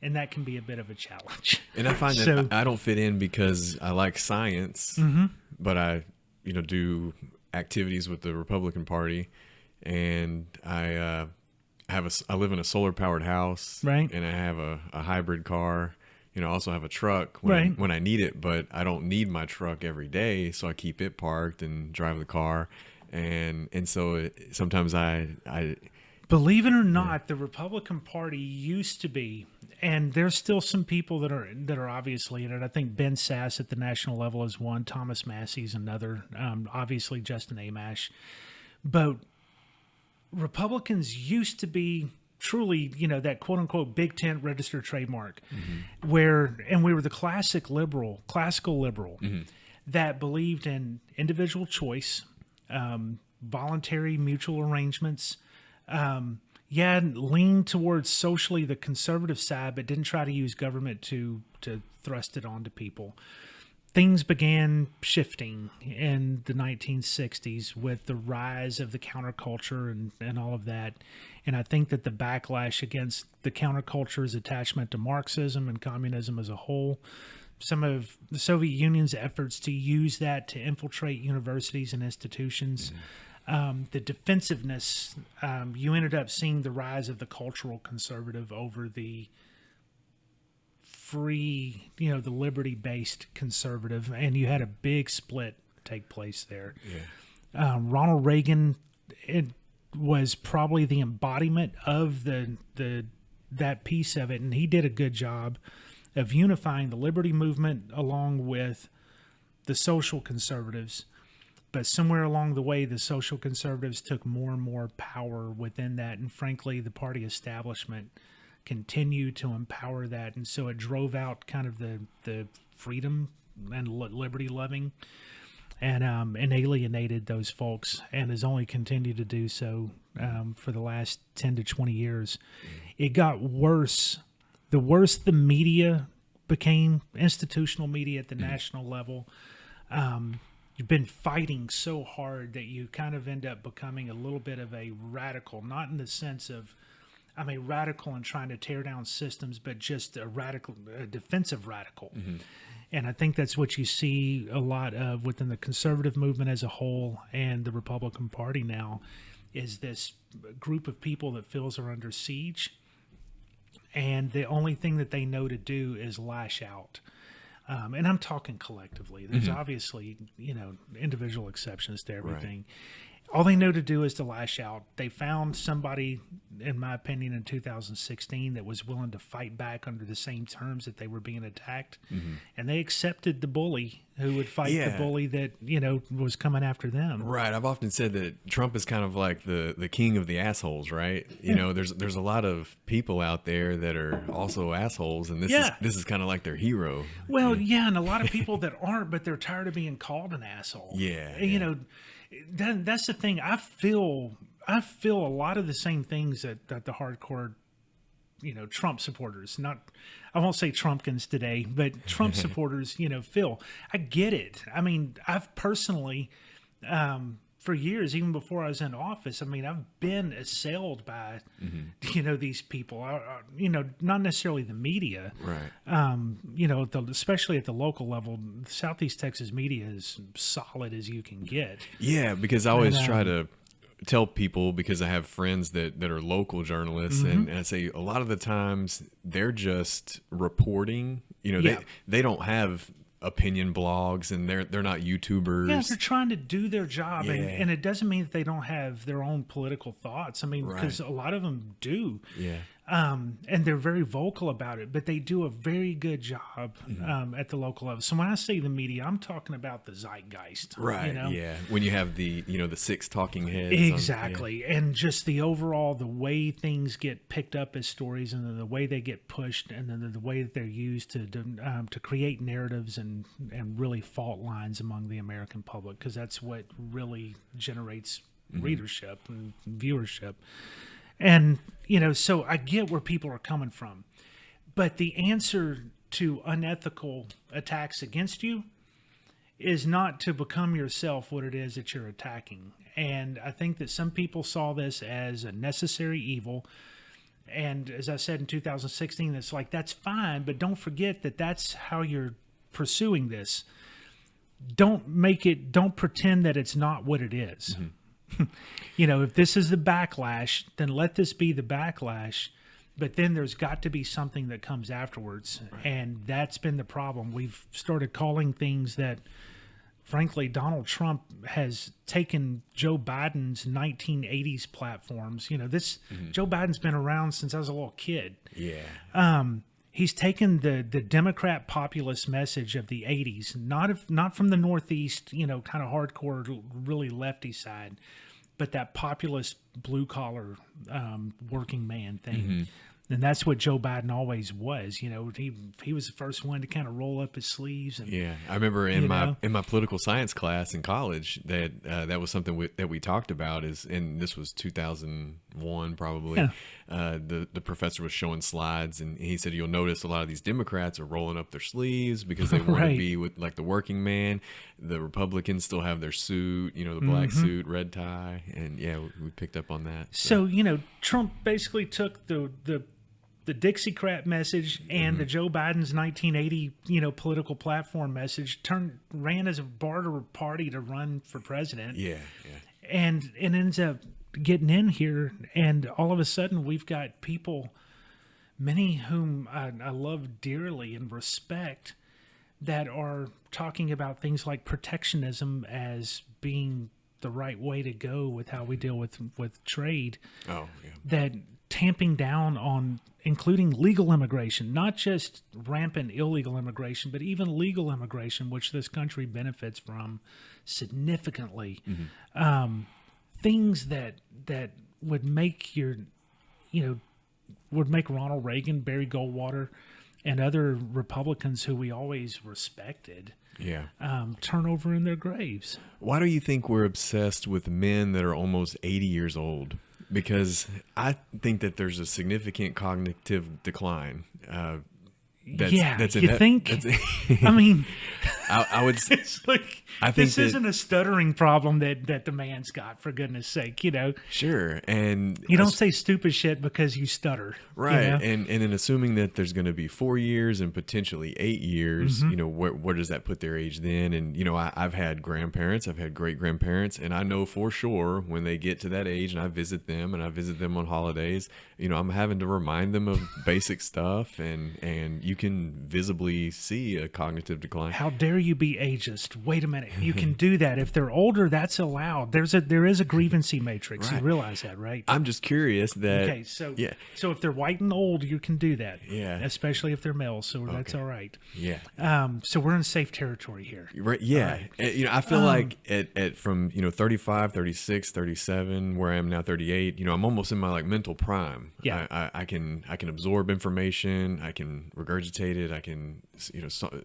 And that can be a bit of a challenge. And I find that I don't fit in because I like science, but I, do activities with the Republican Party, and I live in a solar powered house, right? And I have a hybrid car. I also have a truck when I need it, but I don't need my truck every day, so I keep it parked and drive the car, and so sometimes I. Believe it or not, the Republican Party used to be, and there's still some people that are obviously in it. I think Ben Sass at the national level is one. Thomas Massey's another. Obviously Justin Amash. But Republicans used to be truly, that quote unquote big tent registered trademark, where we were the classical liberal that believed in individual choice, voluntary mutual arrangements. Leaned towards socially the conservative side, but didn't try to use government to thrust it onto people. Things began shifting in the 1960s with the rise of the counterculture and all of that. And I think that the backlash against the counterculture's attachment to Marxism and communism as a whole, some of the Soviet Union's efforts to use that to infiltrate universities and institutions, the defensiveness, you ended up seeing the rise of the cultural conservative over the free, the liberty-based conservative, and you had a big split take place there. Yeah. Ronald Reagan, it was probably the embodiment of that piece of it, and he did a good job of unifying the liberty movement along with the social conservatives. But somewhere along the way, the social conservatives took more and more power within that. And frankly, the party establishment continued to empower that. And so it drove out kind of the freedom and liberty loving, and alienated those folks, and has only continued to do so for the last 10 to 20 years. It got worse. The worse the media became, institutional media at the national level, you've been fighting so hard that you kind of end up becoming a little bit of a radical, not in the sense of I'm a radical and trying to tear down systems, but just a defensive radical. And I think that's what you see a lot of within the conservative movement as a whole and the Republican Party now, is this group of people that feels are under siege. And the only thing that they know to do is lash out. And I'm talking collectively. There's obviously, individual exceptions to everything. All they know to do is to lash out. They found somebody, in my opinion, in 2016 that was willing to fight back under the same terms that they were being attacked. And they accepted the bully who would fight the bully that, was coming after them. Right. I've often said that Trump is kind of like the king of the assholes, right? There's a lot of people out there that are also assholes, and this is kind of like their hero. Well, and a lot of people that aren't, but they're tired of being called an asshole. That's the thing. I feel a lot of the same things that the hardcore, Trump supporters, I won't say Trumpkins today, but Trump supporters, feel. I get it. I mean, I've personally, for years, even before I was in office, I've been assailed by, these people, not necessarily the media. Right. Especially at the local level, Southeast Texas media is solid as you can get. Yeah, because I always try to tell people, because I have friends that are local journalists, and I say a lot of the times they're just reporting. They don't have opinion blogs, and they're not YouTubers. Yeah, they're trying to do their job, and it doesn't mean that they don't have their own political thoughts. Because a lot of them do. Yeah. And they're very vocal about it, but they do a very good job at the local level. So when I say the media, I'm talking about the zeitgeist. Right. Yeah. When you have the six talking heads. Exactly. And just the overall, the way things get picked up as stories, and then the way they get pushed, and then the way that they're used to create narratives and really fault lines among the American public, because that's what really generates readership and viewership. And, so I get where people are coming from. But the answer to unethical attacks against you is not to become yourself what it is that you're attacking. And I think that some people saw this as a necessary evil. And as I said in 2016, it's like, that's fine, but don't forget that that's how you're pursuing this. Don't pretend that it's not what it is. If this is the backlash, then let this be the backlash. But then there's got to be something that comes afterwards. Right. And that's been the problem. We've started calling things that, frankly, Donald Trump has taken Joe Biden's 1980s platforms. Joe Biden's been around since I was a little kid. Yeah. He's taken the Democrat populist message of the 80s, not from the Northeast, kind of hardcore, really lefty side, but that populist blue-collar working man thing. And that's what Joe Biden always was. He was the first one to kind of roll up his sleeves. And, I remember in my political science class in college that was something that we talked about. And this was 2001 probably. Yeah. The professor was showing slides, and he said, you'll notice a lot of these Democrats are rolling up their sleeves because they want to be with like the working man. The Republicans still have their suit, the black suit, red tie, and we picked up on that. So Trump basically took the Dixiecrat message and the Joe Biden's 1980 political platform message, ran as a barter party to run for president. And it ends up getting in here, and all of a sudden we've got people, many whom I love dearly and respect, that are talking about things like protectionism as being the right way to go with how we deal with trade. That tamping down on including legal immigration, not just rampant illegal immigration, but even legal immigration, which this country benefits from significantly. Things that would make would make Ronald Reagan, Barry Goldwater, and other Republicans who we always respected Yeah. turn over in their graves. Why do you think we're obsessed with men that are almost 80 years old? Because I think that there's a significant cognitive decline. That's you think? I mean, I would. it's like I think this isn't a stuttering problem that the man's got. For goodness sake, Sure, and you don't say stupid shit because you stutter, right? And in assuming that there's going to be 4 years and potentially 8 years, where does that put their age then? And I've had grandparents, I've had great grandparents, and I know for sure when they get to that age, and I visit them on holidays, I'm having to remind them of basic stuff, and you can visibly see a cognitive decline. How dare you be ageist? Wait a minute. You can do that. If they're older, that's allowed. There is a grievancy matrix. Right. You realize that, right? I'm just curious that... Okay, so if they're white and old, you can do that. Yeah. Especially if they're male, so that's all right. Yeah. So we're in safe territory here. Right. Yeah. Right. And, I feel like from 35, 36, 37, where I am now 38, I'm almost in my mental prime. Yeah. I can absorb information. I can regurgitate it. I can,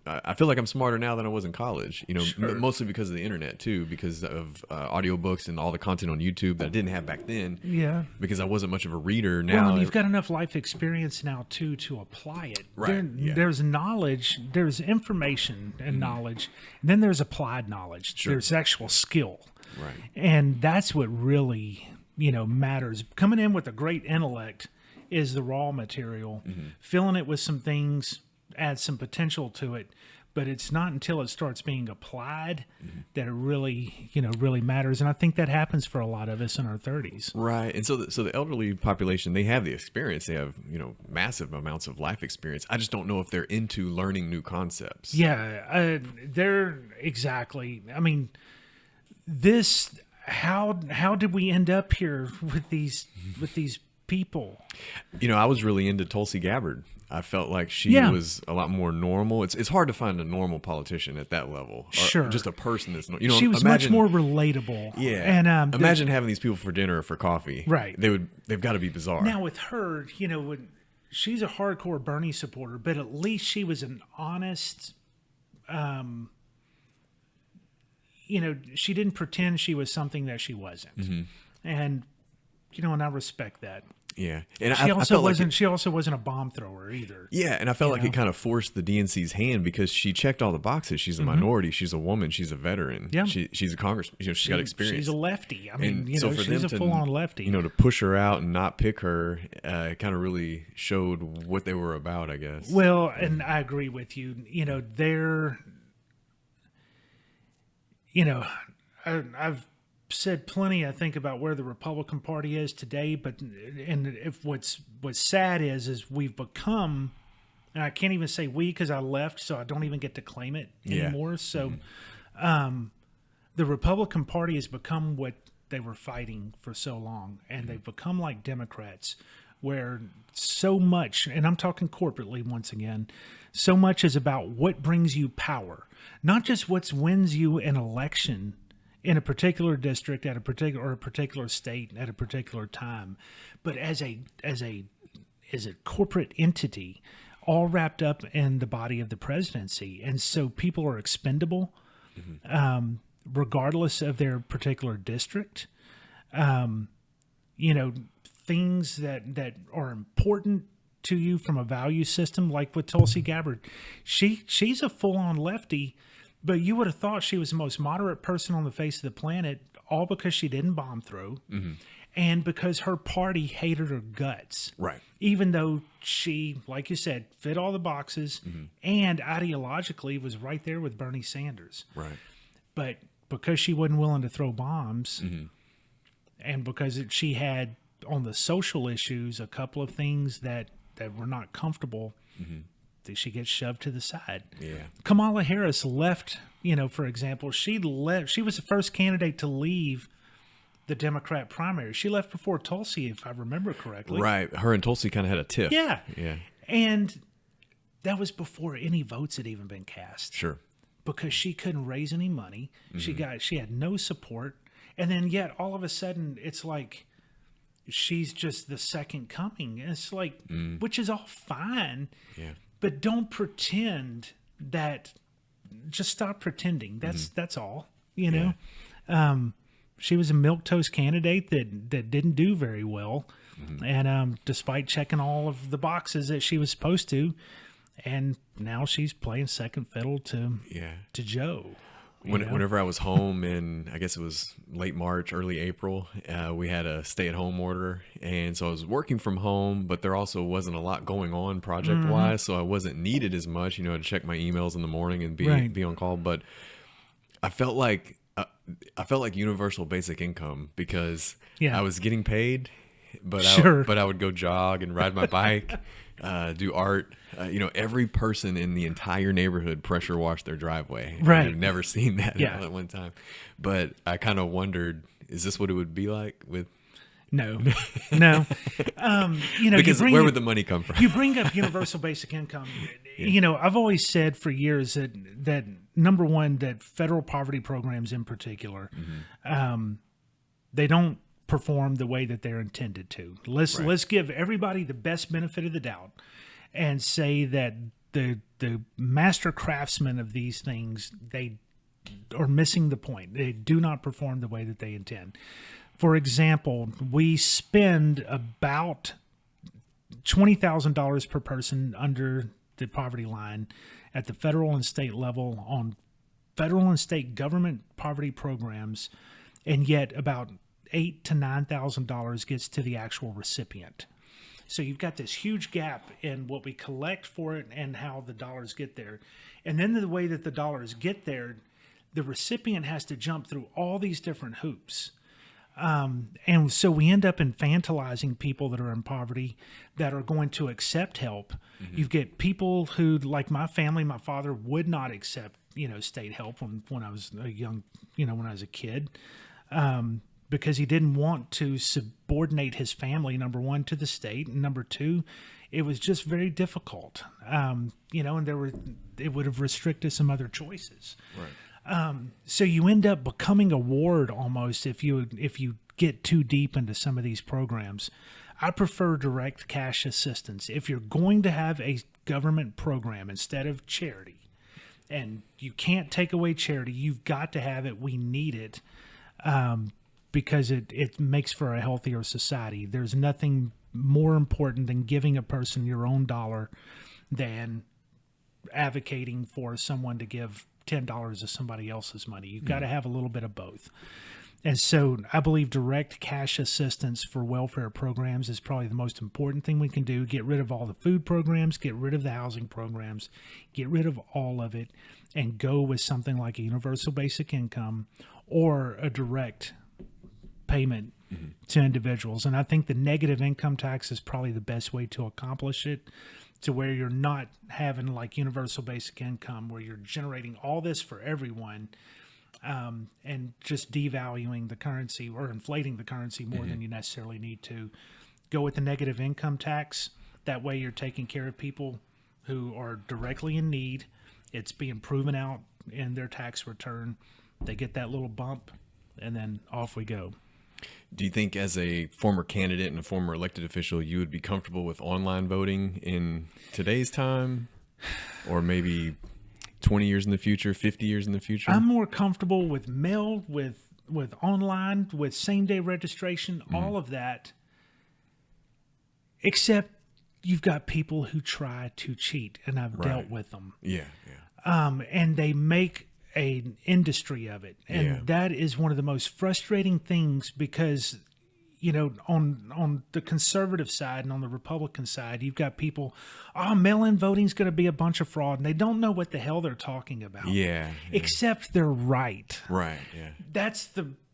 I feel like I'm smarter now than I was in college, Sure. mostly because of the internet too, because of audiobooks and all the content on YouTube that I didn't have back then. Yeah. Because I wasn't much of a reader. Now Well, you've got enough life experience now too to apply it. Right. There's knowledge, there's information and knowledge, and then there's applied knowledge. Sure. There's actual skill. Right. And that's what really, matters. Coming in with a great intellect is the raw material. Filling it with some things adds some potential to it, but it's not until it starts being applied that it really, really matters. And I think that happens for a lot of us in our 30s. Right. And so the elderly population, they have the experience. They have, massive amounts of life experience. I just don't know if they're into learning new concepts. Yeah, they're exactly. I mean, how did we end up here with these people? I was really into Tulsi Gabbard. I felt like she was a lot more normal. It's hard to find a normal politician at that level. Sure. Or just a person that's she was much more relatable. Yeah. And imagine having these people for dinner or for coffee. Right. They've got to be bizarre. Now with her, she's a hardcore Bernie supporter, but at least she was an honest. She didn't pretend she was something that she wasn't, and and I respect that. Yeah, and she also wasn't. She also wasn't a bomb thrower either. Yeah, and I felt like it kind of forced the DNC's hand because she checked all the boxes. She's a minority. She's a woman. She's a veteran. Yeah, she's a congressman. She's got experience. She's a lefty. I mean, so for she's them a full-on lefty. To push her out and not pick her, kind of really showed what they were about, I guess. Well, and I agree with you. They're. I've said plenty, I think, about where the Republican Party is today, and if what's sad is we've become, and I can't even say we because I left, so I don't even get to claim it anymore. So, the Republican Party has become what they were fighting for so long, and they've become like Democrats, where so much, and I'm talking corporately once again, so much is about what brings you power, not just what wins you an election in a particular district at a particular state at a particular time, but as a corporate entity, all wrapped up in the body of the presidency. And so people are expendable, regardless of their particular district. Things that are important to you from a value system, like with Tulsi Gabbard, she's a full-on lefty. But you would have thought she was the most moderate person on the face of the planet, all because she didn't bomb throw, and because her party hated her guts. Right. Even though she, like you said, fit all the boxes, and ideologically was right there with Bernie Sanders. Right. But because she wasn't willing to throw bombs, and because she had, on the social issues, a couple of things that were not comfortable, she gets shoved to the side. Yeah. Kamala Harris left, for example, she was the first candidate to leave the Democrat primary. She left before Tulsi, if I remember correctly. Right. Her and Tulsi kind of had a tiff. Yeah. Yeah. And that was before any votes had even been cast. Sure. Because she couldn't raise any money. She had no support. And then yet all of a sudden it's like she's just the second coming. It's like, which is all fine. Yeah. But don't pretend that just stop pretending. That's all, you know. She was a milquetoast candidate that didn't do very well. And despite checking all of the boxes that she was supposed to, and now she's playing second fiddle to Joe. Whenever I was home in, I guess it was late March, early April, we had a stay-at-home order, and so I was working from home, but there also wasn't a lot going on project-wise, so I wasn't needed as much, to check my emails in the morning and be on call. But I felt like universal basic income because I was getting paid. But I would go jog and ride my bike, do art. Every person in the entire neighborhood pressure washed their driveway. Right. I've never seen that at one time. But I kind of wondered, is this what it would be like with? No. Because where would the money come from? You bring up universal basic income. I've always said for years that number one, that federal poverty programs in particular, they don't perform the way that they're intended to. Let's give everybody the best benefit of the doubt and say that the master craftsmen of these things, they are missing the point. They do not perform the way that they intend. For example, we spend about $20,000 per person under the poverty line at the federal and state level on federal and state government poverty programs, and yet about $8,000 to $9,000 gets to the actual recipient. So you've got this huge gap in what we collect for it and how the dollars get there. And then the way that the dollars get there, the recipient has to jump through all these different hoops. And so we end up infantilizing people that are in poverty that are going to accept help. You get people who, like my family, my father would not accept, state help when I was a young, when I was a kid. Because he didn't want to subordinate his family, number one, to the state, and number two, it was just very difficult. And it would have restricted some other choices. Right. So you end up becoming a ward almost if you get too deep into some of these programs. I prefer direct cash assistance. If you're going to have a government program instead of charity, and you can't take away charity, you've got to have it. We need it. Because it makes for a healthier society. There's nothing more important than giving a person your own dollar than advocating for someone to give $10 of somebody else's money. You've got to have a little bit of both. And so I believe direct cash assistance for welfare programs is probably the most important thing we can do. Get rid of all the food programs, get rid of the housing programs, get rid of all of it, and go with something like a universal basic income or a direct payment to individuals. And I think the negative income tax is probably the best way to accomplish it, to where you're not having like universal basic income where you're generating all this for everyone and just devaluing the currency or inflating the currency more than you necessarily need to. Go with the negative income tax. That way you're taking care of people who are directly in need. It's being proven out in their tax return. They get that little bump and then off we go. Do you think as a former candidate and a former elected official, you would be comfortable with online voting in today's time, or maybe 20 years in the future, 50 years in the future? I'm more comfortable with mail, with online, with same-day registration, all of that, except you've got people who try to cheat, and I've dealt with them. Yeah. And they make an industry of it, and that is one of the most frustrating things because on the conservative side and on the Republican side, you've got people, mail-in voting is going to be a bunch of fraud, and they don't know what the hell they're talking about. Except they're right. That's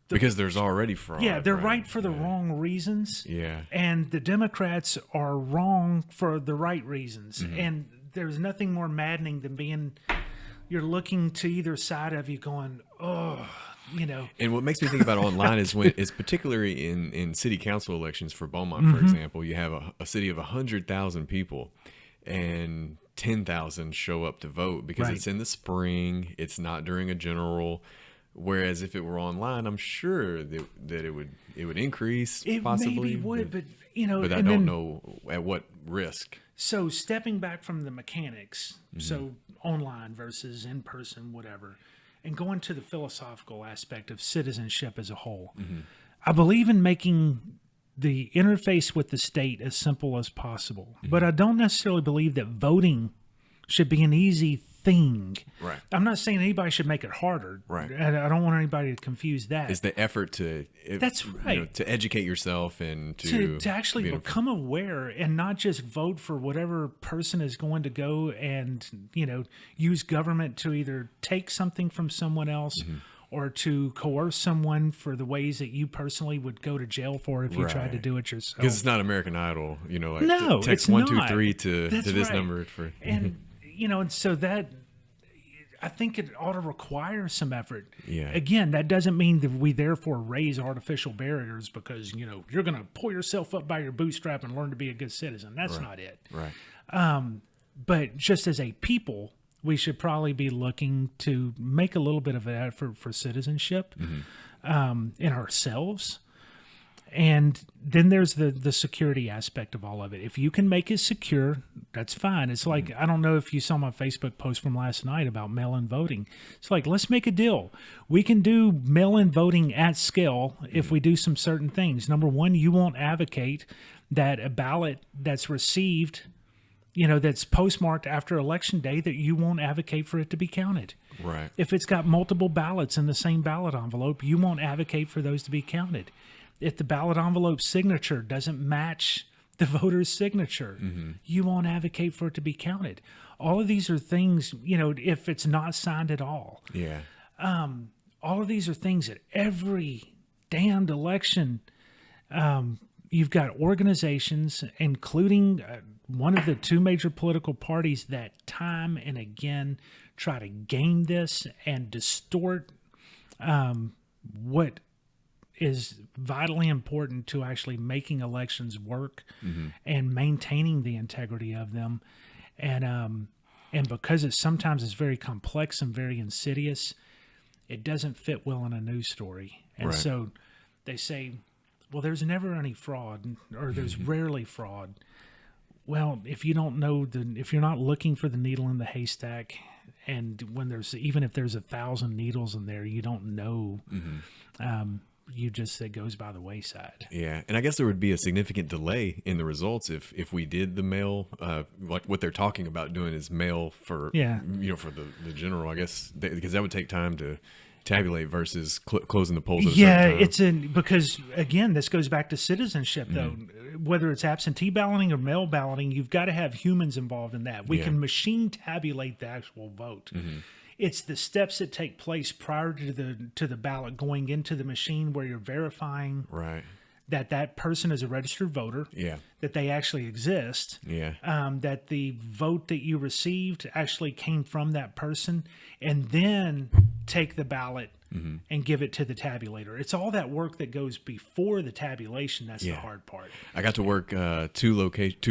because there's already fraud. They're right for the wrong reasons. Yeah. And the Democrats are wrong for the right reasons. Mm-hmm. And there's nothing more maddening than you're looking to either side of you going, oh, you know. And what makes me think about online is particularly in city council elections for Beaumont, for example, you have a city of 100,000 people and 10,000 show up to vote because it's in the spring. It's not during a general Whereas if it were online, I'm sure that it would increase It possibly. maybe would, but But I don't know at what risk. So stepping back from the mechanics, so online versus in person, whatever, and going to the philosophical aspect of citizenship as a whole, I believe in making the interface with the state as simple as possible. But I don't necessarily believe that voting should be an easy thing. Right. I'm not saying anybody should make it harder. Right. I don't want anybody to confuse that. It's the effort to That's right. to educate yourself and to actually become aware and not just vote for whatever person is going to go and use government to either take something from someone else or to coerce someone for the ways that you personally would go to jail for if you tried to do it yourself. Because it's not American Idol, like no, text it's 123 to That's this right. number for and and so that I think it ought to require some effort. Yeah. Again, that doesn't mean that we therefore raise artificial barriers because you're going to pull yourself up by your bootstrap and learn to be a good citizen. That's not it. Right. But just as a people, we should probably be looking to make a little bit of an effort for citizenship in ourselves. And then there's the security aspect of all of it. If you can make it secure, that's fine. It's like, I don't know if you saw my Facebook post from last night about mail-in voting. It's like, let's make a deal. We can do mail-in voting at scale if we do some certain things. Number one, you won't advocate that a ballot that's received, that's postmarked after Election Day, that you won't advocate for it to be counted. Right. If it's got multiple ballots in the same ballot envelope, you won't advocate for those to be counted. If the ballot envelope signature doesn't match the voter's signature, you won't advocate for it to be counted. All of these are things, if it's not signed at all. Yeah. All of these are things that every damned election, you've got organizations, including one of the two major political parties that time and again try to game this and distort what is vitally important to actually making elections work and maintaining the integrity of them. And because sometimes it's very complex and very insidious, it doesn't fit well in a news story. And so they say, well, there's never any fraud, or there's rarely fraud. Well, if you don't know if you're not looking for the needle in the haystack, and when even if there's 1,000 needles in there, you don't know, it goes by the wayside. Yeah. And I guess there would be a significant delay in the results if we did the mail, like what they're talking about doing is mail for, for the general, I guess, because that would take time to tabulate versus closing the polls. It's because again, this goes back to citizenship though, whether it's absentee balloting or mail balloting, you've got to have humans involved in that. We can machine tabulate the actual vote. It's the steps that take place prior to the ballot going into the machine where you're verifying that person is a registered voter, that they actually exist, that the vote that you received actually came from that person, and then take the ballot and give it to the tabulator. It's all that work that goes before the tabulation that's the hard part. I got to work 2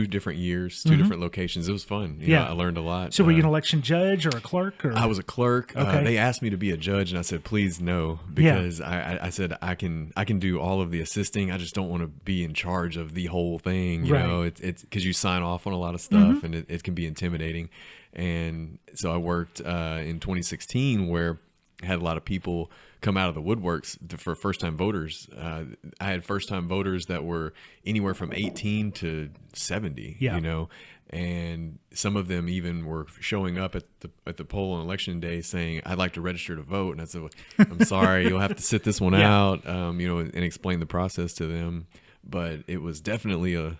different years, 2 different locations. It was fun. I learned a lot. So were you an election judge or a clerk? Or? I was a clerk. Okay. They asked me to be a judge, and I said, please no, because I said I can do all of the assisting. I just don't want to be in charge of the whole thing. You know, it's because you sign off on a lot of stuff, and it can be intimidating. And so I worked in 2016 where I had a lot of people come out of the woodworks for first-time voters. I had first-time voters that were anywhere from 18 to 70, and some of them even were showing up at the poll on election day saying, I'd like to register to vote. And I said, well, I'm sorry, you'll have to sit this one out, and explain the process to them. But it was definitely a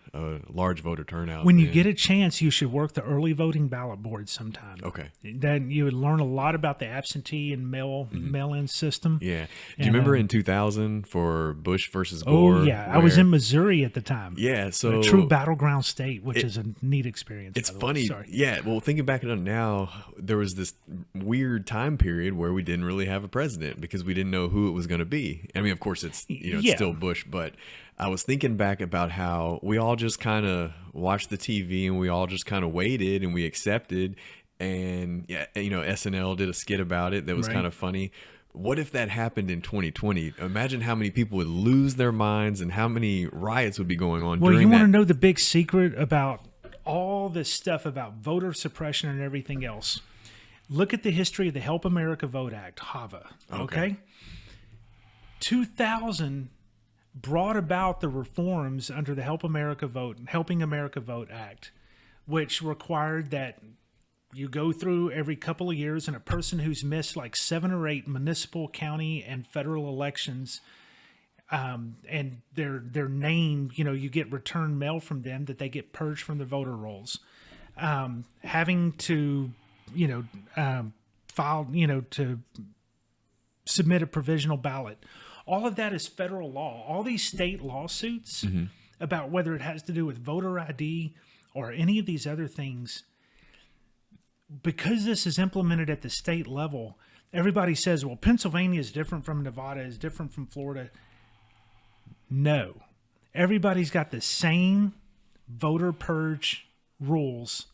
large voter turnout. When you get a chance, you should work the early voting ballot board sometime. Okay. Then you would learn a lot about the absentee and mail-in system. Yeah. Do you remember in 2000 for Bush versus Gore? Oh, yeah. I was in Missouri at the time. Yeah. So a true battleground state, which is a neat experience. It's funny. Yeah. Well, thinking back on it now, there was this weird time period where we didn't really have a president because we didn't know who it was going to be. I mean, of course, it's still Bush, but I was thinking back about how we all just kind of watched the TV and we all just kind of waited and we accepted. And SNL did a skit about it that was kind of funny. what if that happened in 2020? Imagine how many people would lose their minds and how many riots would be going on Well, during you want to that. know the big secret about all this stuff about voter suppression and everything else? Look at the history of the Help America Vote Act, HAVA. Okay. 2000 brought about the reforms under the Helping America Vote Act, which required that you go through every couple of years, and a person who's missed like 7 or 8 municipal, county, and federal elections, and their name, you get return mail from them that they get purged from the voter rolls. Having to, file, to submit a provisional ballot. All of that is federal law. All these state lawsuits about whether it has to do with voter ID or any of these other things, because this is implemented at the state level, everybody says, well, Pennsylvania is different from Nevada, is different from Florida. No. Everybody's got the same voter purge rules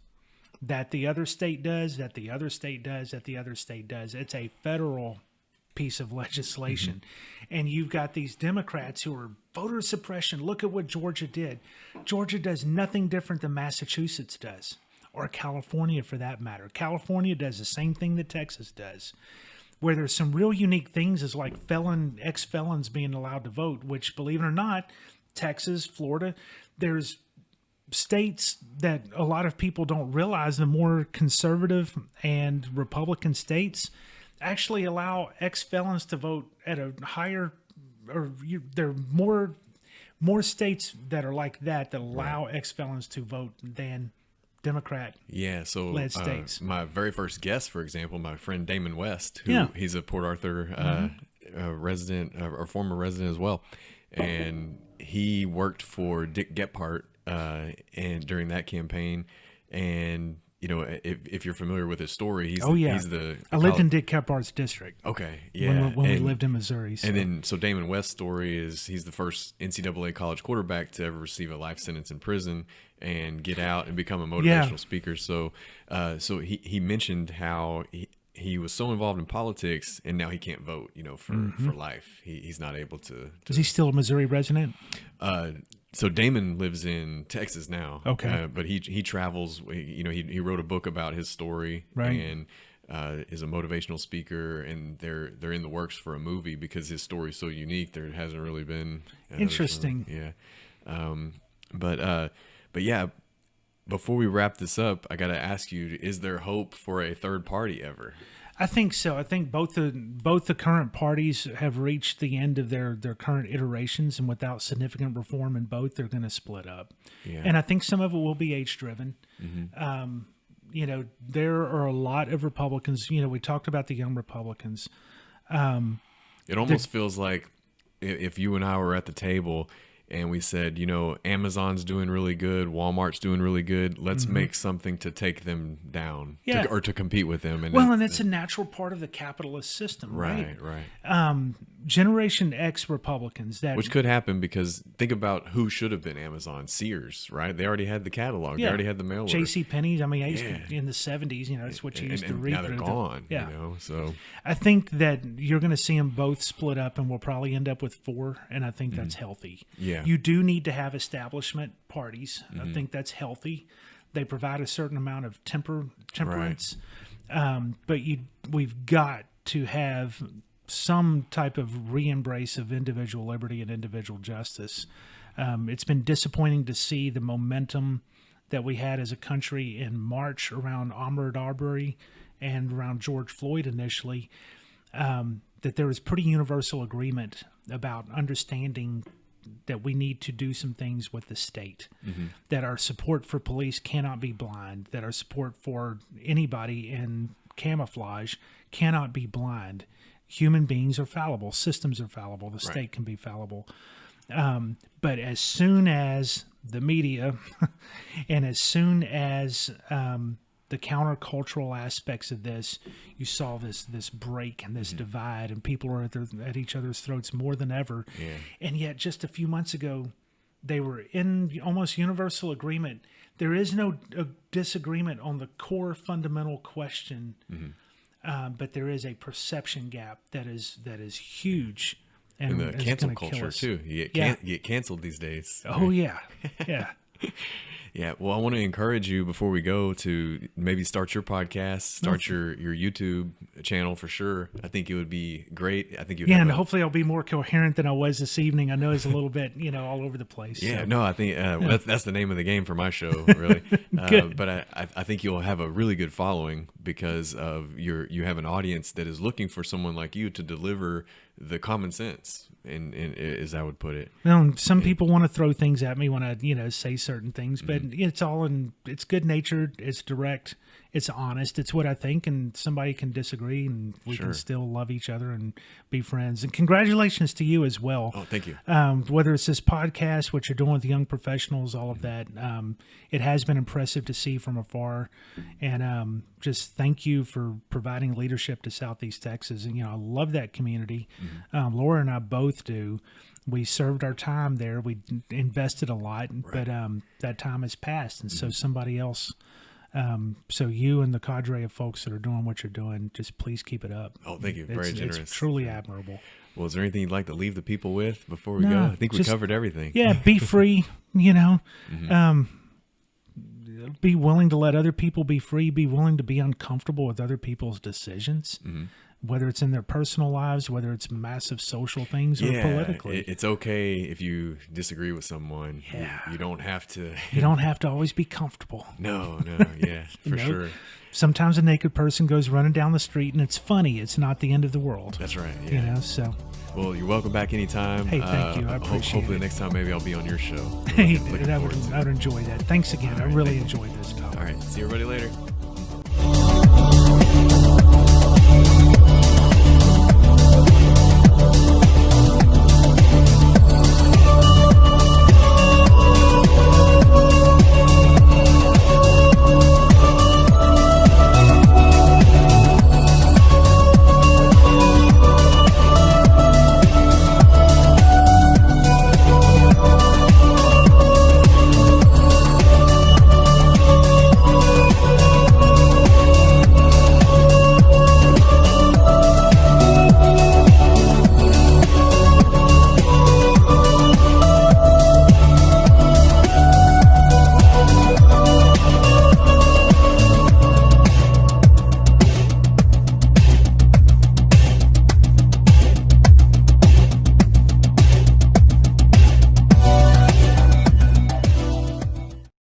that the other state does, that the other state does, that the other state does. It's a federal piece of legislation. And you've got these Democrats who are voter suppression. Look at what Georgia did. Georgia does nothing different than Massachusetts does, or California for that matter. California does the same thing that Texas does. Where there's some real unique things is like ex-felons being allowed to vote, which, believe it or not, Texas, Florida, there's states that a lot of people don't realize, the more conservative and Republican states actually allow ex-felons to vote at a higher, there are more states that are like that allow ex-felons to vote than Democrat led states. My very first guest, for example, my friend Damon West, who he's a Port Arthur resident or former resident as well, and he worked for Dick Gephardt and during that campaign, and if you're familiar with his story, he's I lived in Dick Gephardt's district. Okay, yeah. When we lived in Missouri. So. And then, so Damon West's story is he's the first NCAA college quarterback to ever receive a life sentence in prison and get out and become a motivational speaker. So, so he mentioned how he was so involved in politics, and now he can't vote, for life. He's not able to. Is he still a Missouri resident? So Damon lives in Texas now. Okay. But he travels, he wrote a book about his story, and is a motivational speaker, and they're in the works for a movie because his story is so unique. There hasn't really been interesting. But yeah, before we wrap this up, I got to ask you, is there hope for a third party ever? I think so. I think both the current parties have reached the end of their current iterations, and without significant reform in both, they're going to split up. Yeah. And I think some of it will be age driven. There are a lot of Republicans. We talked about the young Republicans. It almost feels like if you and I were at the table and we said, Amazon's doing really good, Walmart's doing really good, let's make something to take them down, or to compete with them. And it's a natural part of the capitalist system, right? Right. Generation X Republicans. Which could happen because think about who should have been Amazon. Sears, right? They already had the catalog. They already had the mail order. JCPenney's, in the 70s, that's what you used to read. Now they're gone, so. I think that you're going to see them both split up, and we'll probably end up with 4, and I think that's healthy. Yeah. You do need to have establishment parties. I think that's healthy. They provide a certain amount of temperance. But we've got to have some type of re-embrace of individual liberty and individual justice. It's been disappointing to see the momentum that we had as a country in March around Ahmaud Arbery and around George Floyd initially, that there was pretty universal agreement about understanding that we need to do some things with the state, that our support for police cannot be blind, that our support for anybody in camouflage cannot be blind. Human beings are fallible. Systems are fallible. The state can be fallible. But as soon as the media and as soon as the countercultural aspects of this, you saw this break and this divide, and people are at each other's throats more than ever. Yeah. And yet just a few months ago, they were in almost universal agreement. There is no disagreement on the core fundamental question but there is a perception gap that is huge. And the is cancel gonna kill culture us. too. You get canceled these days. Oh yeah, yeah. Yeah, well, I want to encourage you before we go to maybe start your podcast, start your YouTube channel for sure. I think it would be great. I think you. Yeah, and hopefully I'll be more coherent than I was this evening. I know it's a little bit, all over the place. Yeah, so. no, I think that's the name of the game for my show, really. But I think you'll have a really good following because of you have an audience that is looking for someone like you to deliver the common sense, and as I would put it. Well, some people want to throw things at me when I, say certain things, but it's good natured, it's direct, it's honest, it's what I think, and somebody can disagree, and we can still love each other and be friends. And congratulations to you as well. Oh, thank you. Whether it's this podcast, what you're doing with the young professionals, all of that, it has been impressive to see from afar, and just thank you for providing leadership to Southeast Texas. And I love that community. Laura and I both do. We served our time there. We invested a lot, but that time has passed, and so somebody else. So you and the cadre of folks that are doing what you're doing, just please keep it up. Oh, thank you. Very generous. It's truly admirable. Well, is there anything you'd like to leave the people with before we go? I think we covered everything. Yeah, be free, be willing to let other people be free, be willing to be uncomfortable with other people's decisions, whether it's in their personal lives, whether it's massive social things or politically. It's okay if you disagree with someone. Yeah. You don't have to. You don't have to always be comfortable. No, yeah, for sure. Sometimes a naked person goes running down the street and it's funny. It's not the end of the world. That's right. Yeah. So. Well, you're welcome back anytime. Hey, thank you. I appreciate hopefully it. next time maybe I'll be on your show. Hey, I would enjoy that. Thanks again. I really enjoyed this, Tyler. All right. See everybody later.